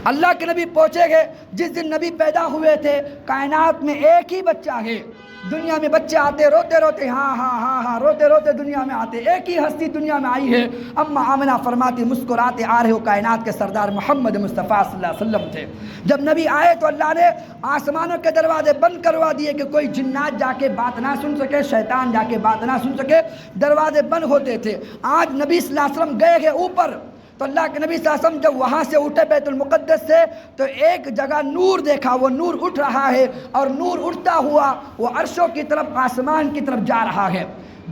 اللہ کے نبی پہنچے گئے، جس دن نبی پیدا ہوئے تھے کائنات میں ایک ہی بچہ ہے۔ دنیا میں بچے آتے روتے روتے، ہاں ہاں ہاں ہاں روتے روتے دنیا میں آتے، ایک ہی ہستی دنیا میں آئی ہے۔ اما آمنہ فرماتی مسکراتے آ رہے ہو کائنات کے سردار محمد مصطفیٰ صلی اللہ علیہ وسلم تھے۔ جب نبی آئے تو اللہ نے آسمانوں کے دروازے بند کروا دیے کہ کوئی جنات جا کے بات نہ سن سکے، شیطان جا کے بات نہ سن سکے، دروازے بند ہوتے تھے۔ آج نبی صلی اللہ علیہ وسلم گئے گئے اوپر، تو اللہ کے نبی صلی اللہ علیہ وسلم جب وہاں سے اٹھے بیت المقدس سے تو ایک جگہ نور دیکھا، وہ نور اٹھ رہا ہے اور نور اٹھتا ہوا وہ عرشوں کی طرف آسمان کی طرف جا رہا ہے۔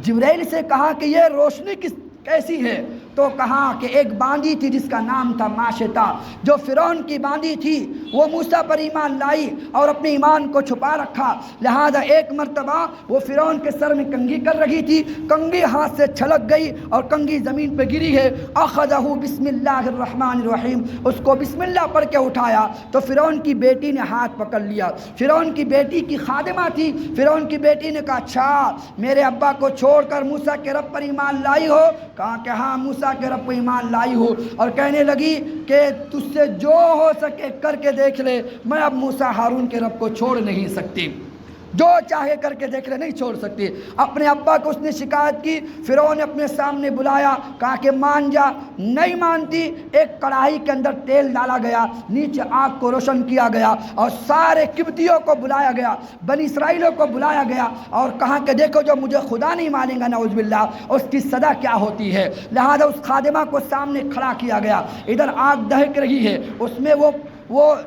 جبرائیل سے کہا کہ یہ روشنی کیسی ہے؟ تو کہا کہ ایک باندی تھی جس کا نام تھا ماشطہ، جو فرعون کی باندی تھی، وہ موسیٰ پر ایمان لائی اور اپنے ایمان کو چھپا رکھا، لہذا ایک مرتبہ وہ فرعون کے سر میں کنگھی کر رہی تھی، کنگھی ہاتھ سے چھلک گئی اور کنگھی زمین پہ گری ہے۔ اخذہ بسم اللہ الرحمن الرحیم، اس کو بسم اللہ پڑھ کے اٹھایا تو فرعون کی بیٹی نے ہاتھ پکڑ لیا۔ فرعون کی بیٹی کی خادمہ تھی، فرعون کی بیٹی نے کہا اچھا میرے ابا کو چھوڑ کر موسیٰ کے رب پر ایمان لائی ہو؟ کہا کہ ہاں موسیٰ کے رب کو ایمان لائی ہو، اور کہنے لگی کہ تجھ سے جو ہو سکے کر کے دیکھ لے، میں اب موسیٰ ہارون کے رب کو چھوڑ نہیں سکتی، جو چاہے کر کے دیکھ لے، نہیں چھوڑ سکتی۔ اپنے ابا کو اس نے شکایت کی، فرعون نے اپنے سامنے بلایا، کہا کہ مان جا، نہیں مانتی۔ ایک کڑاہی کے اندر تیل ڈالا گیا، نیچے آگ کو روشن کیا گیا اور سارے قبطیوں کو بلایا گیا، بنی اسرائیلوں کو بلایا گیا اور کہا کہ دیکھو جو مجھے خدا نہیں مانے گا نعوذ باللہ اس کی سزا کیا ہوتی ہے۔ لہذا اس خادمہ کو سامنے کھڑا کیا گیا، ادھر آگ دہک رہی ہے، اس میں وہ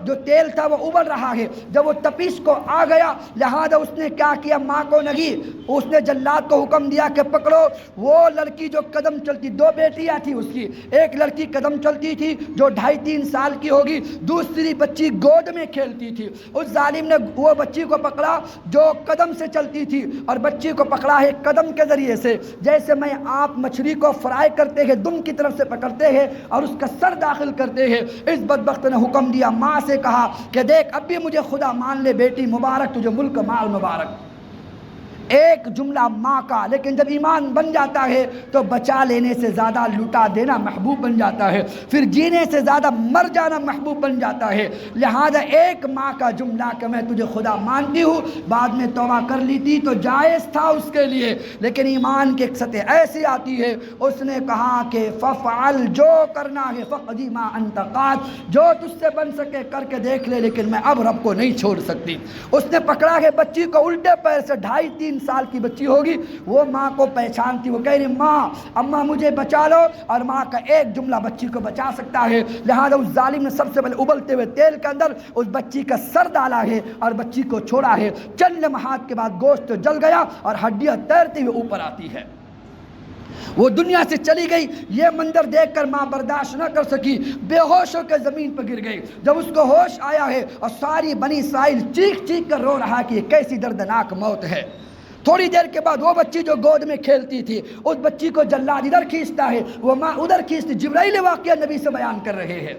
جو تیل تھا وہ ابل رہا ہے، جب وہ تپش کو آ گیا، لہذا اس نے کیا کیا، ماں کو نگی، اس نے جلاد کو حکم دیا کہ پکڑو وہ لڑکی جو قدم چلتی، دو بیٹیاں تھی اس کی، ایک لڑکی قدم چلتی تھی جو 2.5-3 سال کی ہوگی، دوسری بچی گود میں کھیلتی تھی۔ اس ظالم نے وہ بچی کو پکڑا جو قدم سے چلتی تھی اور بچی کو پکڑا ہے قدم کے ذریعے سے، جیسے میں آپ مچھلی کو فرائی کرتے ہیں دم کی طرف سے پکڑتے ہیں اور اس کا سر داخل کرتے ہیں، اس بدبخت نے حکم دیا، ماں سے کہا کہ دیکھ اب بھی مجھے خدا مان لے بیٹی، مبارک تجھے ملک مال مبارک۔ ایک جملہ ماں کا، لیکن جب ایمان بن جاتا ہے تو بچا لینے سے زیادہ لٹا دینا محبوب بن جاتا ہے، پھر جینے سے زیادہ مر جانا محبوب بن جاتا ہے۔ لہذا ایک ماں کا جملہ کہ میں تجھے خدا مانتی ہوں، بعد میں توبہ کر لی تھی تو جائز تھا اس کے لیے، لیکن ایمان کی ایک سطح ایسی آتی ہے، اس نے کہا کہ ففعل، جو کرنا ہے، فقدی ما انت قاد، جو تجھ سے بن سکے کر کے دیکھ لے، لیکن میں اب رب کو نہیں چھوڑ سکتی۔ اس نے پکڑا کہ بچی کو الٹے پیر سے 2.5-3 سال کی بچی ہوگی، وہ ماں کو پہچانتی، وہ کہہ رہی ماں اماں مجھے بچا لو، اور ماں کا ایک جملہ بچی کو بچا سکتا ہے۔ لہذا اس ظالم نے سب سے پہلے ابلتے ہوئے تیل کے اندر اس بچی کا سر ڈالا ہے اور بچی کو چھوڑا ہے۔ چند لمحات کے بعد گوشت جل گیا اور ہڈیاں تیرتی ہوئے اوپر آتی ہے، وہ دنیا سے چلی گئی۔ یہ منظر دیکھ کر ماں برداشت نہ کر سکی، بے ہوش ہو کے زمین پر گر گئی۔ جب اس کو ہوش آیا ہے اور ساری بنی اسرائیل چیخ چیخ کر رو رہا کہ یہ کیسی دردناک موت ہے، تھوڑی دیر کے بعد وہ بچی جو گود میں کھیلتی تھی، اس بچی کو جلاد ادھر کھینچتا ہے، وہ ماں ادھر کھینچتی۔ جبرائیل واقعہ نبی سے بیان کر رہے ہیں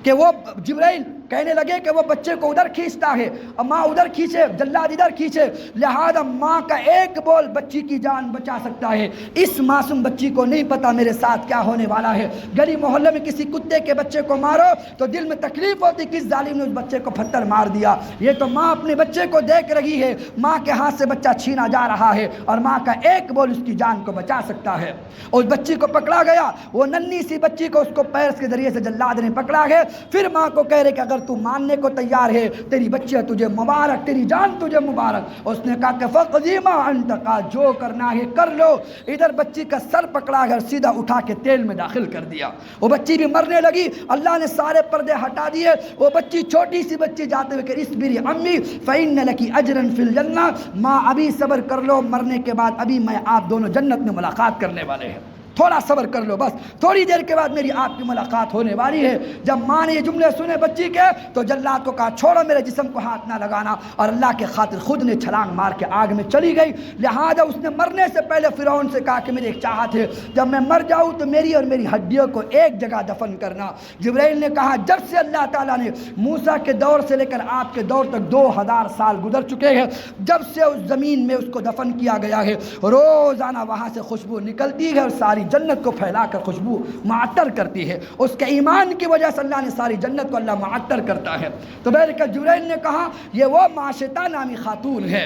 کہ وہ جبرائیل کہنے لگے کہ وہ بچے کو ادھر کھینچتا ہے اور ماں ادھر کھینچے، جلاد ادھر کھینچے، لہذا ماں کا ایک بول بچی کی جان بچا سکتا ہے۔ اس معصوم بچی کو نہیں پتا میرے ساتھ کیا ہونے والا ہے۔ گلی محلے میں کسی کتے کے بچے کو مارو تو دل میں تکلیف ہوتی، کس ظالم نے اس بچے کو پتھر مار دیا۔ یہ تو ماں اپنے بچے کو دیکھ رہی ہے، ماں کے ہاتھ سے بچہ چھینا جا رہا ہے اور ماں کا ایک بول اس کی جان کو بچا سکتا ہے۔ اس بچی کو پکڑا گیا، وہ ننھی سی بچی کو اس کو پیر کے ذریعے سے جلاد نے پکڑا ہے، پھر ماں کو کہہ رہے کہ اگر اگر تو ماننے کو تیار ہے تیری بچیاں تجھے مبارک، تیری جان تجھے مبارک۔ اس نے کہا کہ فقضی ما انت قاض، جو کرنا ہے کر لو۔ ادھر بچی کا سر پکڑا کر سیدھا اٹھا کے تیل میں داخل کر دیا، وہ بچی بھی مرنے لگی۔ اللہ نے سارے پردے ہٹا دیے، وہ بچی چھوٹی سی بچی جاتے ہوئے کہ اصبری امی فإن لکی اجرا فی الجنہ، ماں ابھی صبر کر لو، مرنے کے بعد ابھی میں آپ دونوں جنت میں ملاقات کرنے والے ہیں، تھوڑا صبر کر لو، بس تھوڑی دیر کے بعد میری آپ کی ملاقات ہونے والی ہے۔ جب ماں نے یہ جملے سنے بچی کے تو جلاد کو کہا چھوڑو میرے جسم کو ہاتھ نہ لگانا، اور اللہ کے خاطر خود نے چھلانگ مار کے آگ میں چلی گئی۔ لہذا اس نے مرنے سے پہلے فرعون سے کہا کہ میری ایک چاہت ہے، جب میں مر جاؤں تو میری اور میری ہڈیوں کو ایک جگہ دفن کرنا۔ جبرائیل نے کہا جب سے اللہ تعالیٰ نے موسیٰ کے دور سے لے کر آپ کے دور تک 2000 سال گزر چکے ہیں، جب سے اس زمین میں اس کو دفن کیا گیا ہے، روزانہ وہاں سے خوشبو نکلتی ہے اور ساری جنت کو پھیلا کر خوشبو معطر کرتی ہے۔ اس کے ایمان کی وجہ سے اللہ نے ساری جنت کو اللہ معطر کرتا ہے۔ تو بہرکہ جبرائیل نے کہا یہ وہ معاشطہ نامی خاتون ہے۔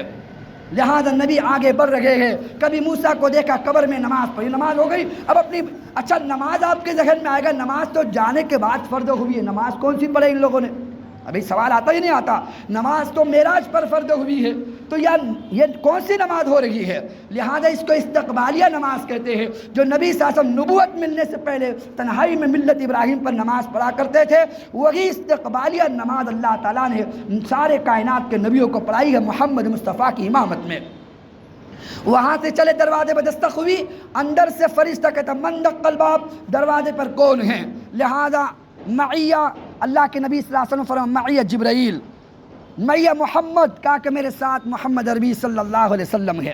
لہذا نبی آگے بڑھ رہے ہیں، کبھی موسیٰ کو دیکھا قبر میں نماز پڑھی، نماز ہو گئی، اب اپنی اچھا نماز آپ کے ذہن میں آئے گا نماز تو جانے کے بعد فرض ہوئی ہے، نماز کون سی پڑھے ان لوگوں نے؟ ابھی سوال آتا ہی نہیں آتا، نماز تو معراج پر فرض ہوئی ہے، تو یہ کون سی نماز ہو رہی ہے؟ لہذا اس کو استقبالیہ نماز کہتے ہیں۔ جو نبی صلی اللہ علیہ وسلم نبوت ملنے سے پہلے تنہائی میں ملت ابراہیم پر نماز پڑھا کرتے تھے، وہی استقبالیہ نماز اللہ تعالیٰ نے سارے کائنات کے نبیوں کو پڑھائی ہے محمد مصطفیٰ کی امامت میں۔ وہاں سے چلے دروازے پر دستک ہوئی، اندر سے فرشتہ کہتا من دق الباب، دروازے پر کون ہے؟ لہذا معیہ اللہ کے نبی صلی اللہ علیہ وسلم فرمایا معیہ جبرائیل، معیہ محمد، کہا کہ میرے ساتھ محمد عربی صلی اللہ علیہ وسلم ہے۔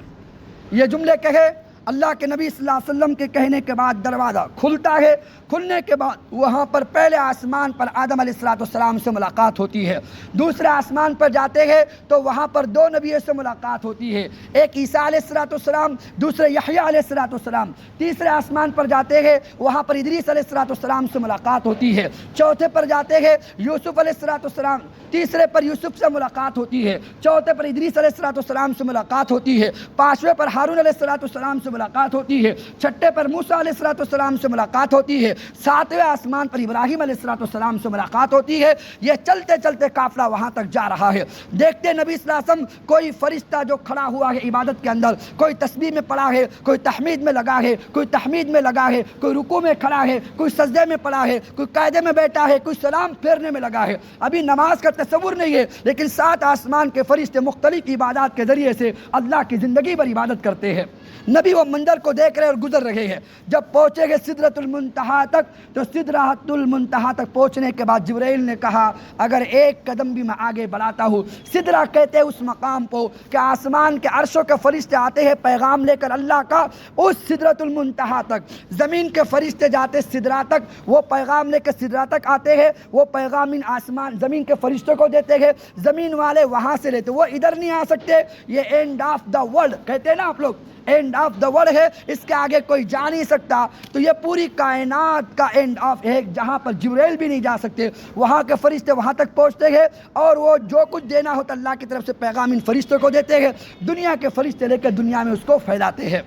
یہ جملے کہے اللہ کے نبی صلی اللہ علیہ وسلم کے کہنے کے بعد دروازہ کھلتا ہے، کھلنے کے بعد وہاں پر پہلے آسمان پر آدم علیہ السلام سے ملاقات ہوتی ہے، دوسرے آسمان پر جاتے ہیں تو وہاں پر دو نبیوں سے ملاقات ہوتی ہے، ایک عیسیٰ علیہ السلام، دوسرے یحییٰ علیہ السلام۔ تیسرے آسمان پر جاتے ہیں وہاں پر ادریس علیہ السلام سے ملاقات ہوتی ہے، چوتھے پر جاتے ہیں یوسف علیہ السلام، تیسرے پر یوسف سے ملاقات ہوتی ہے، چوتھے پر ادریس علیہ السلام سے ملاقات ہوتی ہے، پانچویں پر ہارون علیہ السلام سے ملاقات ہوتی ہے، چھٹے پر موسیٰ علیہ السلام سے ملاقات ہوتی ہے، ساتویں آسمان پر ابراہیم علیہ السلام سے ملاقات ہوتی ہے۔ یہ چلتے چلتے قافلہ وہاں تک جا رہا ہے، دیکھتے نبی صلی اللہ علیہ وسلم کوئی فرشتہ جو کھڑا ہوا ہے عبادت کے اندر، کوئی تسبیح میں پڑا ہے، کوئی تحمید میں لگا ہے، کوئی تحمید میں لگا ہے، کوئی رکوع میں کھڑا ہے، کوئی سجدے میں پڑا ہے، کوئی قاعدے میں بیٹھا ہے، کوئی سلام پھیرنے میں لگا ہے۔ ابھی نماز کا تصور نہیں ہے، لیکن 7 آسمان کے فرشتے مختلف عبادات کے ذریعے سے اللہ کی زندگی پر عبادت کرتے ہیں۔ نبی وہ منظر کو دیکھ رہے اور گزر رہے ہیں۔ جب پہنچے گے سدرۃ المنتہا تک تو سدرۃ المنتہا تک پہنچنے کے بعد جبرائیل نے کہا اگر ایک قدم بھی میں آگے بڑھاتا ہوں، سدرہ کہتے ہیں اس مقام کو کہ آسمان کے عرشوں کے فرشتے آتے ہیں پیغام لے کر اللہ کا اس سدرۃ المنتہا تک، زمین کے فرشتے جاتے سدرہ تک، وہ پیغام لے کر سدرہ تک آتے ہیں، وہ پیغام ان آسمان زمین کے فرشتوں کو دیتے ہیں، زمین والے وہاں سے لیتے، وہ ادھر نہیں آ سکتے۔ یہ اینڈ آف دا ورلڈ کہتے ہیں نا آپ لوگ، اینڈ آف دا ورلڈ ہے، اس کے آگے کوئی جا نہیں سکتا، تو یہ پوری کائنات کا اینڈ آف ہے جہاں پر جبرائیل بھی نہیں جا سکتے، وہاں کے فرشتے وہاں تک پہنچتے ہیں اور وہ جو کچھ دینا ہوتا اللہ کی طرف سے پیغام ان فرشتوں کو دیتے ہیں، دنیا کے فرشتے لے کر دنیا میں اس کو پھیلاتے ہیں۔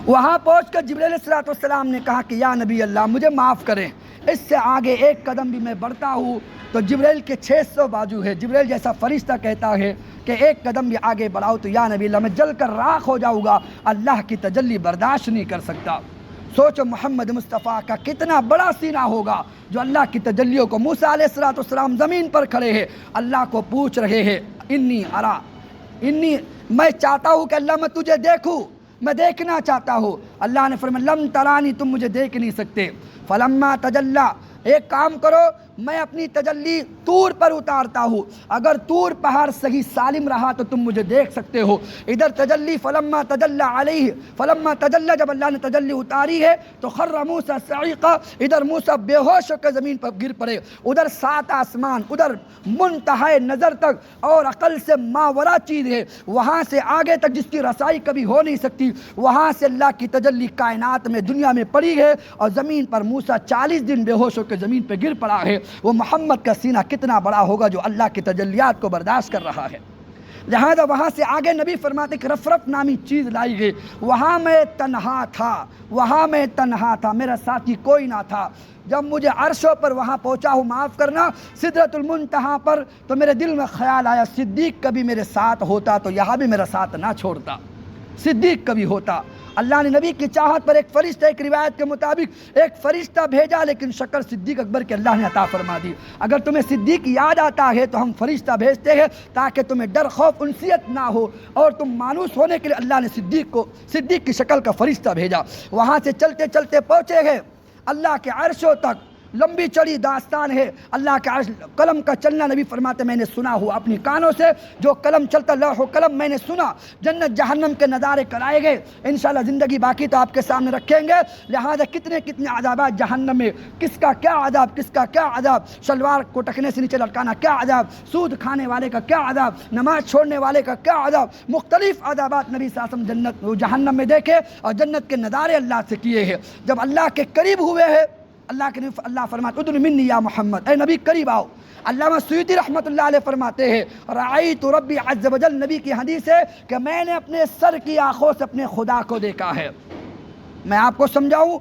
وہاں پہنچ کر جبرائیل علیہ السلام نے کہا کہ یا نبی اللہ مجھے معاف کریں، اس سے آگے ایک قدم بھی میں بڑھتا ہوں تو جبرائیل کے 600 بازو ہے، جبرائیل جیسا فرشتہ کہتا ہے کہ ایک قدم بھی آگے بڑھاؤ تو یا نبی اللہ میں جل کر راکھ ہو جاؤں گا، اللہ کی تجلی برداشت نہیں کر سکتا۔ سوچو محمد مصطفیٰ کا کتنا بڑا سینہ ہوگا جو اللہ کی تجلیوں کو، موسیٰ علیہ السلام زمین پر کھڑے ہیں، اللہ کو پوچھ رہے ہیں میں چاہتا ہوں کہ اللہ میں تجھے دیکھوں، میں دیکھنا چاہتا ہوں۔ اللہ نے فرمایا لم ترانی، تم مجھے دیکھ نہیں سکتے۔ فلما تجلی، ایک کام کرو میں اپنی تجلی طور پر اتارتا ہوں، اگر طور پہاڑ صحیح سالم رہا تو تم مجھے دیکھ سکتے ہو۔ ادھر تجلی فلما تجلی علیہ، فلما تجلی جب اللہ نے تجلی اتاری ہے تو خر موسیٰ صعیقا، ادھر موسیٰ بے ہوش ہو کے زمین پر گر پڑے، ادھر 7 آسمان، ادھر منتہائے نظر تک اور عقل سے ماورا چیز ہے، وہاں سے آگے تک جس کی رسائی کبھی ہو نہیں سکتی، وہاں سے اللہ کی تجلی کائنات میں دنیا میں پڑی ہے اور زمین پر موسیٰ 40 دن بے ہوش ہو کے زمین پہ گر پڑا ہے۔ وہ محمد کا سینہ کتنا بڑا ہوگا جو اللہ کی تجلیات کو برداشت کر رہا ہے۔ لہذا وہاں سے آگے نبی فرماتے کہ رفرف نامی چیز لائی گئی، وہاں میں تنہا تھا، وہاں میں تنہا تھا، میرا ساتھی کوئی نہ تھا۔ جب مجھے عرشوں پر وہاں پہنچا ہوں، معاف کرنا، سدرۃ المنتہا پر، تو میرے دل میں خیال آیا صدیق کبھی میرے ساتھ ہوتا تو یہاں بھی میرا ساتھ نہ چھوڑتا، صدیق کبھی ہوتا۔ اللہ نے نبی کی چاہت پر ایک فرشتہ، ایک روایت کے مطابق ایک فرشتہ بھیجا، لیکن شکل صدیق اکبر کے اللہ نے عطا فرما دی۔ اگر تمہیں صدیق یاد آتا ہے تو ہم فرشتہ بھیجتے ہیں تاکہ تمہیں ڈر خوف انسیت نہ ہو، اور تم مانوس ہونے کے لیے اللہ نے صدیق کی شکل کا فرشتہ بھیجا۔ وہاں سے چلتے چلتے پہنچے گئے اللہ کے عرشوں تک، لمبی چڑی داستان ہے اللہ کے عرش، قلم کا چلنا نبی فرماتے میں نے سنا ہوا اپنی کانوں سے، جو قلم چلتا لوح و قلم میں نے سنا۔ جنت جہنم کے نظارے کرائے گئے، انشاءاللہ زندگی باقی تو آپ کے سامنے رکھیں گے۔ لہذا کتنے عذابات جہنم میں، کس کا کیا عذاب، کس کا کیا عذاب، شلوار کو ٹکنے سے نیچے لٹکانا کیا عذاب، سود کھانے والے کا کیا عذاب، نماز چھوڑنے والے کا کیا عذاب، مختلف عذابات نبی صلی اللہ علیہ وسلم جہنم میں دیکھے اور جنت کے نظارے اللہ سے کیے ہیں۔ جب اللہ کے قریب ہوئے ہیں، اللہ فرماتے ادن منی یا محمد، اے نبی قریب آؤ۔ علامہ سیوطی رحمۃ اللہ علیہ فرماتے ہیں رأیت ربی عز وجل، نبی کی حدیث ہے کہ میں نے اپنے سر کی آنکھوں سے اپنے خدا کو دیکھا ہے۔ میں آپ کو سمجھاؤں،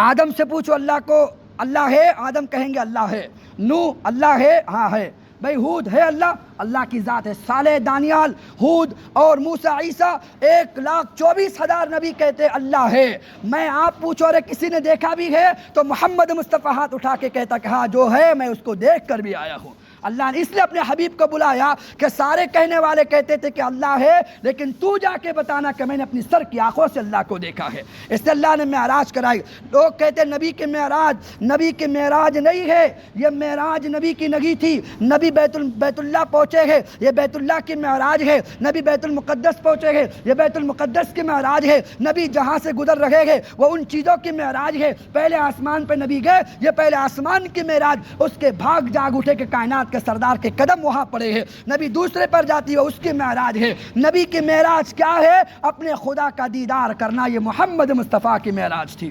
آدم سے پوچھو اللہ کو اللہ ہے، آدم کہیں گے اللہ ہے۔ نوح اللہ ہے، ہاں ہے۔ بھئی ہود ہے اللہ کی ذات ہے۔ صالح، دانیال، ہود اور موسیٰ، عیسیٰ، 1,24,000 نبی کہتے اللہ ہے۔ میں آپ پوچھو رہے کسی نے دیکھا بھی ہے تو محمد مصطفیٰ ہاتھ اٹھا کے کہتا کہ ہاں جو ہے میں اس کو دیکھ کر بھی آیا ہوں۔ اللہ نے اس لیے اپنے حبیب کو بلایا کہ سارے کہنے والے کہتے تھے کہ اللہ ہے، لیکن تو جا کے بتانا کہ میں نے اپنی سر کی آنکھوں سے اللہ کو دیکھا ہے۔ اس سے اللہ نے معراج کرائی۔ لوگ کہتے ہیں نبی کی معراج نہیں ہے، یہ معراج نبی کی نہیں تھی۔ نبی بیت اللہ پہنچے ہیں، یہ بیت اللہ کی معراج ہے۔ نبی بیت المقدس پہنچے ہیں، یہ بیت المقدس کی معراج ہے۔ نبی جہاں سے گزر رہے ہیں وہ ان چیزوں کی معراج ہے۔ پہلے آسمان پہ نبی گئے، یہ پہلے آسمان کی معراج، اس کے بھاگ جاگ اٹھے کہ کائنات کے سردار کے قدم وہاں پڑے ہیں۔ نبی دوسرے پر جاتی ہے، اس کی معراج ہے۔ نبی کی معراج کیا ہے؟ اپنے خدا کا دیدار کرنا، یہ محمد مصطفیٰ کی معراج تھی۔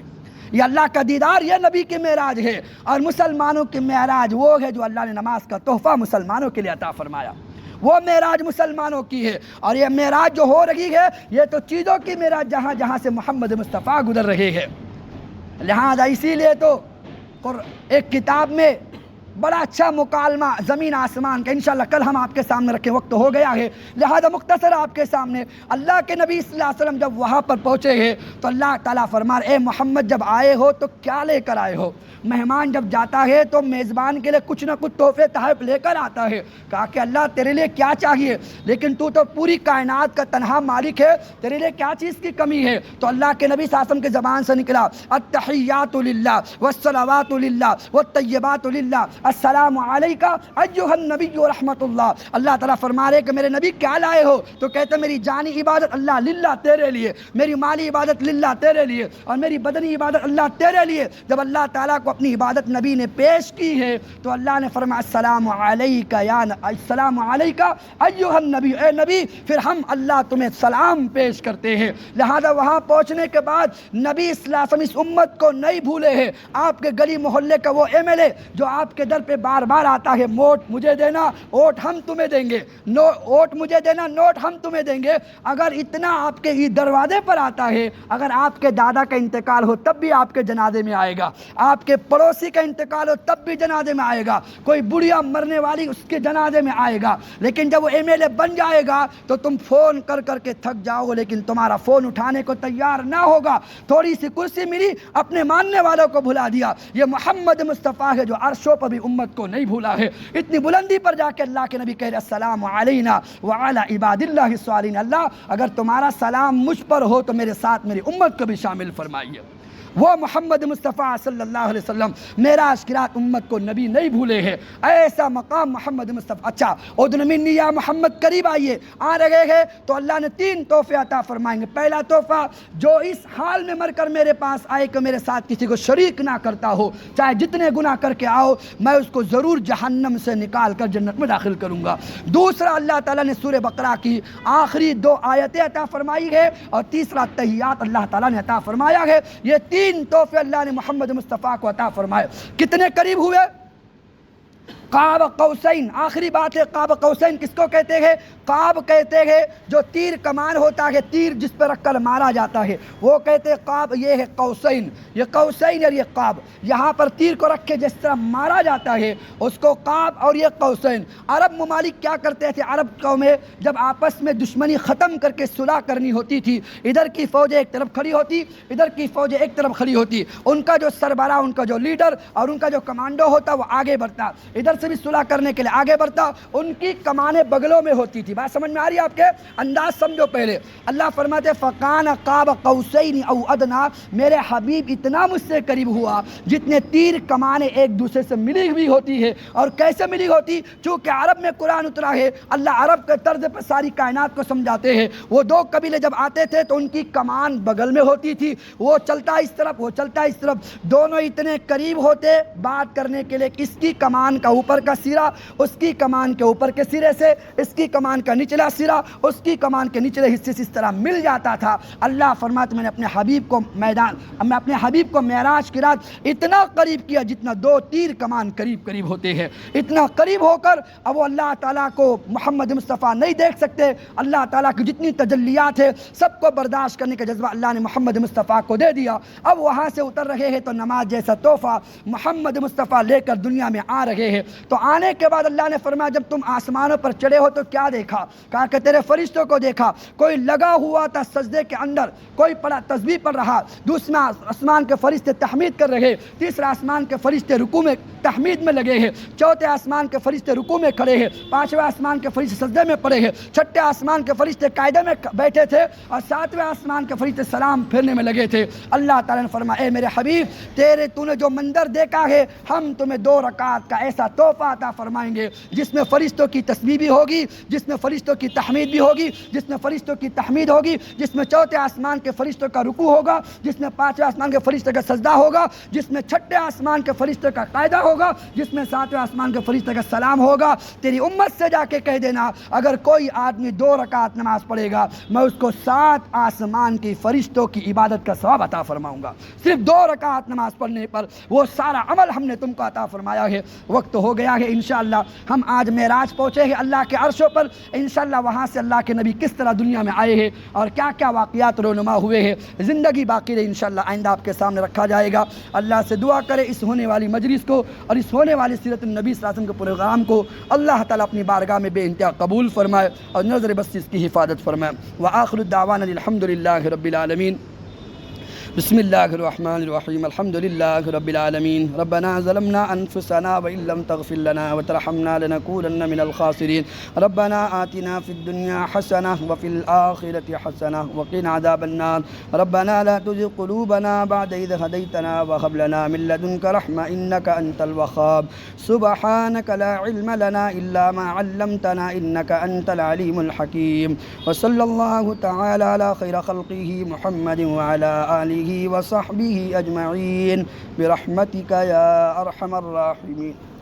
یہ اللہ کا دیدار، یہ نبی کی معراج ہے۔ اور مسلمانوں کی معراج وہ ہے جو اللہ نے نماز کا تحفہ مسلمانوں کے لیے عطا فرمایا، وہ معراج مسلمانوں کی ہے۔ اور یہ معراج جو ہو رہی ہے یہ تو چیزوں کی معراج جہاں جہاں سے محمد مصطفیٰ گزر رہے ہیں۔ لہذا اسی لیے تو ایک کتاب میں بڑا اچھا مکالمہ زمین آسمان کا انشاءاللہ کل ہم آپ کے سامنے رکھیں، وقت ہو گیا ہے لہذا مختصر آپ کے سامنے، اللہ کے نبی صلی اللہ علیہ وسلم جب وہاں پر پہنچے ہیں تو اللہ تعالیٰ فرما رہے اے محمد جب آئے ہو تو کیا لے کر آئے ہو؟ مہمان جب جاتا ہے تو میزبان کے لیے کچھ نہ کچھ تحفے تحائف لے کر آتا ہے۔ کہا کہ اللہ تیرے لیے کیا چاہیے، لیکن تو پوری کائنات کا تنہا مالک ہے، تیرے لیے کیا چیز کی کمی ہے؟ تو اللہ کے نبی صلی اللہ علیہ وسلم کے زبان سے نکلا التحیات للہ والصلوات للہ والطیبات للہ السلام علیکہ ایھا النبی ورحمۃ اللہ۔ اللہ تعالیٰ فرما رہے کہ میرے نبی کیا لائے ہو؟ تو کہتے میری جانی عبادت اللہ للہ تیرے لیے، میری مالی عبادت للہ تیرے لیے، اور میری بدنی عبادت اللہ تیرے لیے۔ جب اللہ تعالیٰ کو اپنی عبادت نبی نے پیش کی ہے تو اللہ نے فرمایا السلام علیکہ السلام علیکہ ایھا النبی، اے نبی پھر ہم اللہ تمہیں سلام پیش کرتے ہیں۔ لہذا وہاں پہنچنے کے بعد نبی صلی اللہ علیہ وسلم اس امت کو نہیں بھولے ہیں۔ آپ کے گلی محلے کا وہ ایم ایل اے جو آپ کے در پہ بار بار آتا ہے ووٹ مجھے دینا، ووٹ ہم تمہیں دیں گے، ووٹ مجھے دینا، نوٹ ہم تمہیں دیں گے، اگر اتنا آپ کے ہی دروازے پر آتا ہے، اگر آپ کے دادا کا انتقال ہو تب بھی آپ کے جنازے میں آئے گا، آپ کے پڑوسی کا انتقال ہو تب بھی جنازے میں آئے گا، کوئی بڑھیا مرنے والی اس کے جنازے میں آئے گا، لیکن جب وہ ایم ایل اے بن جائے گا تو تم فون کر کر کے تھک جاؤ گے لیکن تمہارا فون اٹھانے کو تیار نہ ہوگا۔ تھوڑی سی کرسی ملی اپنے ماننے والوں کو بھلا دیا۔ یہ محمد مصطفیٰ ہے جو عرشوں پر بھی امت کو نہیں بھولا ہے۔ اتنی بلندی پر جا کے اللہ کے نبی کہہ رہے السلام علینا وعلی عباد اللہ الصالحین، اللہ اگر تمہارا سلام مجھ پر ہو تو میرے ساتھ میری امت کو بھی شامل فرمائیے۔ وہ محمد مصطفیٰ صلی اللہ علیہ وسلم معراج کی رات امت کو نبی نہیں بھولے ہیں، ایسا مقام محمد مصطفیٰ۔ اچھا ادن منی یا محمد قریب آئیے، آ رہے ہیں تو اللہ نے 3 تحفے عطا فرمائیں گے۔ پہلا تحفہ جو اس حال میں مر کر میرے پاس آئے کہ میرے ساتھ کسی کو شریک نہ کرتا ہو، چاہے جتنے گناہ کر کے آؤ میں اس کو ضرور جہنم سے نکال کر جنت میں داخل کروں گا۔ دوسرا اللہ تعالیٰ نے سورہ بقرہ کی آخری 2 آیتیں عطا فرمائی ہے، اور تیسرا تحیات اللہ تعالیٰ نے عطا فرمایا ہے۔ یہ 3 تحفے اللہ نے محمد مصطفیٰ کو عطا فرمائے۔ کتنے قریب ہوئے؟ قاب قوسین، آخری بات ہے قاب قوسین کس کو کہتے ہیں؟ قاب کہتے ہیں جو تیر کمان ہوتا ہے، تیر جس پر رکھ کر مارا جاتا ہے وہ کہتے ہیں قاب، یہ ہے قوسین، یہ قوسین اور یہ قاب، یہاں پر تیر کو رکھ کے جس طرح مارا جاتا ہے اس کو قاب اور یہ قوسین۔ عرب ممالک کیا کرتے تھے، عرب قومیں جب آپس میں دشمنی ختم کر کے صلح کرنی ہوتی تھی، ادھر کی فوجیں ایک طرف کھڑی ہوتی، ادھر کی فوجیں ایک طرف کھڑی ہوتی، ان کا جو سربراہ، ان کا جو لیڈر اور ان کا جو کمانڈو ہوتا وہ آگے بڑھتا، ادھر سے بھی صلح کرنے کے لیے آگے بڑھتا، ان کی کمانیں بغلوں میں ہوتی تھی۔ بات سمجھ میں آ رہی ہے آپ کے؟ انداز سمجھو پہلے۔ اللہ فرماتے فَقَانَ قَابَ قَوْسَيْنِ أَوْ أَدْنَىٰ، میرے حبیب اتنا مجھ سے قریب ہوا جتنے تیر کمانیں ایک دوسرے سے ملی ہوئی ہوتی ہے۔ اور کیسے ملی ہوتی؟ چونکہ عرب میں قرآن اترا ہے، اللہ عرب کے طرز پر ساری کائنات کو سمجھاتے ہیں۔ وہ دو قبیلے جب آتے تھے تو ان کی کمان بغل میں ہوتی تھی، وہ چلتا اس طرف، وہ چلتا اس طرف، دونوں اتنے قریب ہوتے بات کرنے کے لیے، اس کی کمان کا اوپر کا سرا اس کی کمان کے اوپر کے سرے سے، اس کی کمان کا نچلا سرا اس کی کمان کے نچلے حصے سے اس طرح مل جاتا تھا۔ اللہ فرماتے میں نے اپنے حبیب کو میں اپنے حبیب کو معراج کی رات اتنا قریب کیا جتنا دو تیر کمان قریب قریب ہوتے ہیں، اتنا قریب ہو کر اب وہ اللہ تعالیٰ کو محمد مصطفیٰ نہیں دیکھ سکتے۔ اللہ تعالیٰ کی جتنی تجلیات ہے سب کو برداشت کرنے کا جذبہ اللہ نے محمد مصطفیٰ کو دے دیا۔ اب وہاں سے اتر رہے ہیں تو نماز جیسا تحفہ محمد مصطفیٰ لے کر دنیا میں آ رہے ہیں۔ تو آنے کے بعد اللہ نے فرمایا جب تم آسمانوں پر چڑھے ہو تو کیا دیکھا؟ کہا کہ تیرے فرشتوں کو دیکھا، کوئی لگا ہوا تھا سجدے کے اندر، کوئی پڑا تسبیح پڑھ رہا، دوسرا آسمان کے فرشتے تحمید کر رہے، تیسرا آسمان کے فرشتے رکوع میں تحمید میں لگے ہیں، چوتھے آسمان کے فرشتے رکوع میں کھڑے ہیں، پانچویں آسمان کے فرشتے سجدے میں پڑے ہیں، چھٹے آسمان کے فرشتے قاعدے میں بیٹھے تھے اور ساتویں آسمان کے فرشتے سلام پھیرنے میں لگے تھے۔ اللہ تعالیٰ نے فرمایا اے میرے حبیب تو نے جو منظر دیکھا ہے ہم تمہیں 2 رکعت کا ایسا تحفہ عطا فرمائیں گے جس میں فرشتوں کی تسبیح بھی ہوگی، جس میں فرشتوں کی تحمید بھی ہوگی، جس میں فرشتوں کی تحمید ہوگی، جس میں چوتھے آسمان کے فرشتوں کا رکوع ہوگا، جس میں پانچویں آسمان کے فرشتوں کا سجدہ ہوگا، جس میں چھٹے آسمان کے فرشتوں کا قاعدہ ہوگا، جس میں ساتویں آسمان کے فرشتوں کا سلام ہوگا۔ تیری امت سے جا کے کہہ دینا اگر کوئی آدمی 2 رکعت نماز پڑھے گا میں اس کو 7 آسمان کی فرشتوں کی عبادت کا ثواب عطا فرماؤں گا۔ صرف 2 رکعت نماز پڑھنے پر وہ سارا عمل ہم نے تم کو عطا فرمایا ہے۔ وقت ہو گیا ہے، انشاءاللہ ہم آج معراج پہنچے ہیں اللہ کے عرشوں پر، انشاءاللہ وہاں سے اللہ کے نبی کس طرح دنیا میں آئے ہیں اور کیا کیا واقعات رونما ہوئے ہیں، زندگی باقی رہی انشاءاللہ آئندہ آپ کے سامنے رکھا جائے گا۔ اللہ سے دعا کرے اس ہونے والی مجلس کو اور اس ہونے والی سیرت النبی صلی اللہ علیہ وسلم کے پروگرام کو اللہ تعالیٰ اپنی بارگاہ میں بے انتہا قبول فرمائے اور نظر بس اس کی حفاظت فرمائے۔ وآخر الدعوانا الحمدللہ رب العالمین۔ بسم اللہ الرحمن الرحیم الحمد للہ رب العالمین۔ ربنا ظلمنا انفسنا وان لم تغفر لنا وترحمنا لنکونن من الخاسرین۔ ربنا آتنا فی الدنیا حسنہ وفی الآخرۃ حسنہ وقنا عذاب النار۔ ربنا لا تزغ قلوبنا بعد اذ ہدیتنا وہب لنا من لدنک رحمہ انک انت الوہاب۔ سبحانک لا علم لنا الا ما علمتنا انک انت العلیم الحکیم۔ وصلی اللہ تعالی علی خیر خلقہ محمد وعلی آلہ وصحبه أجمعين برحمتك يا أرحم الراحمين۔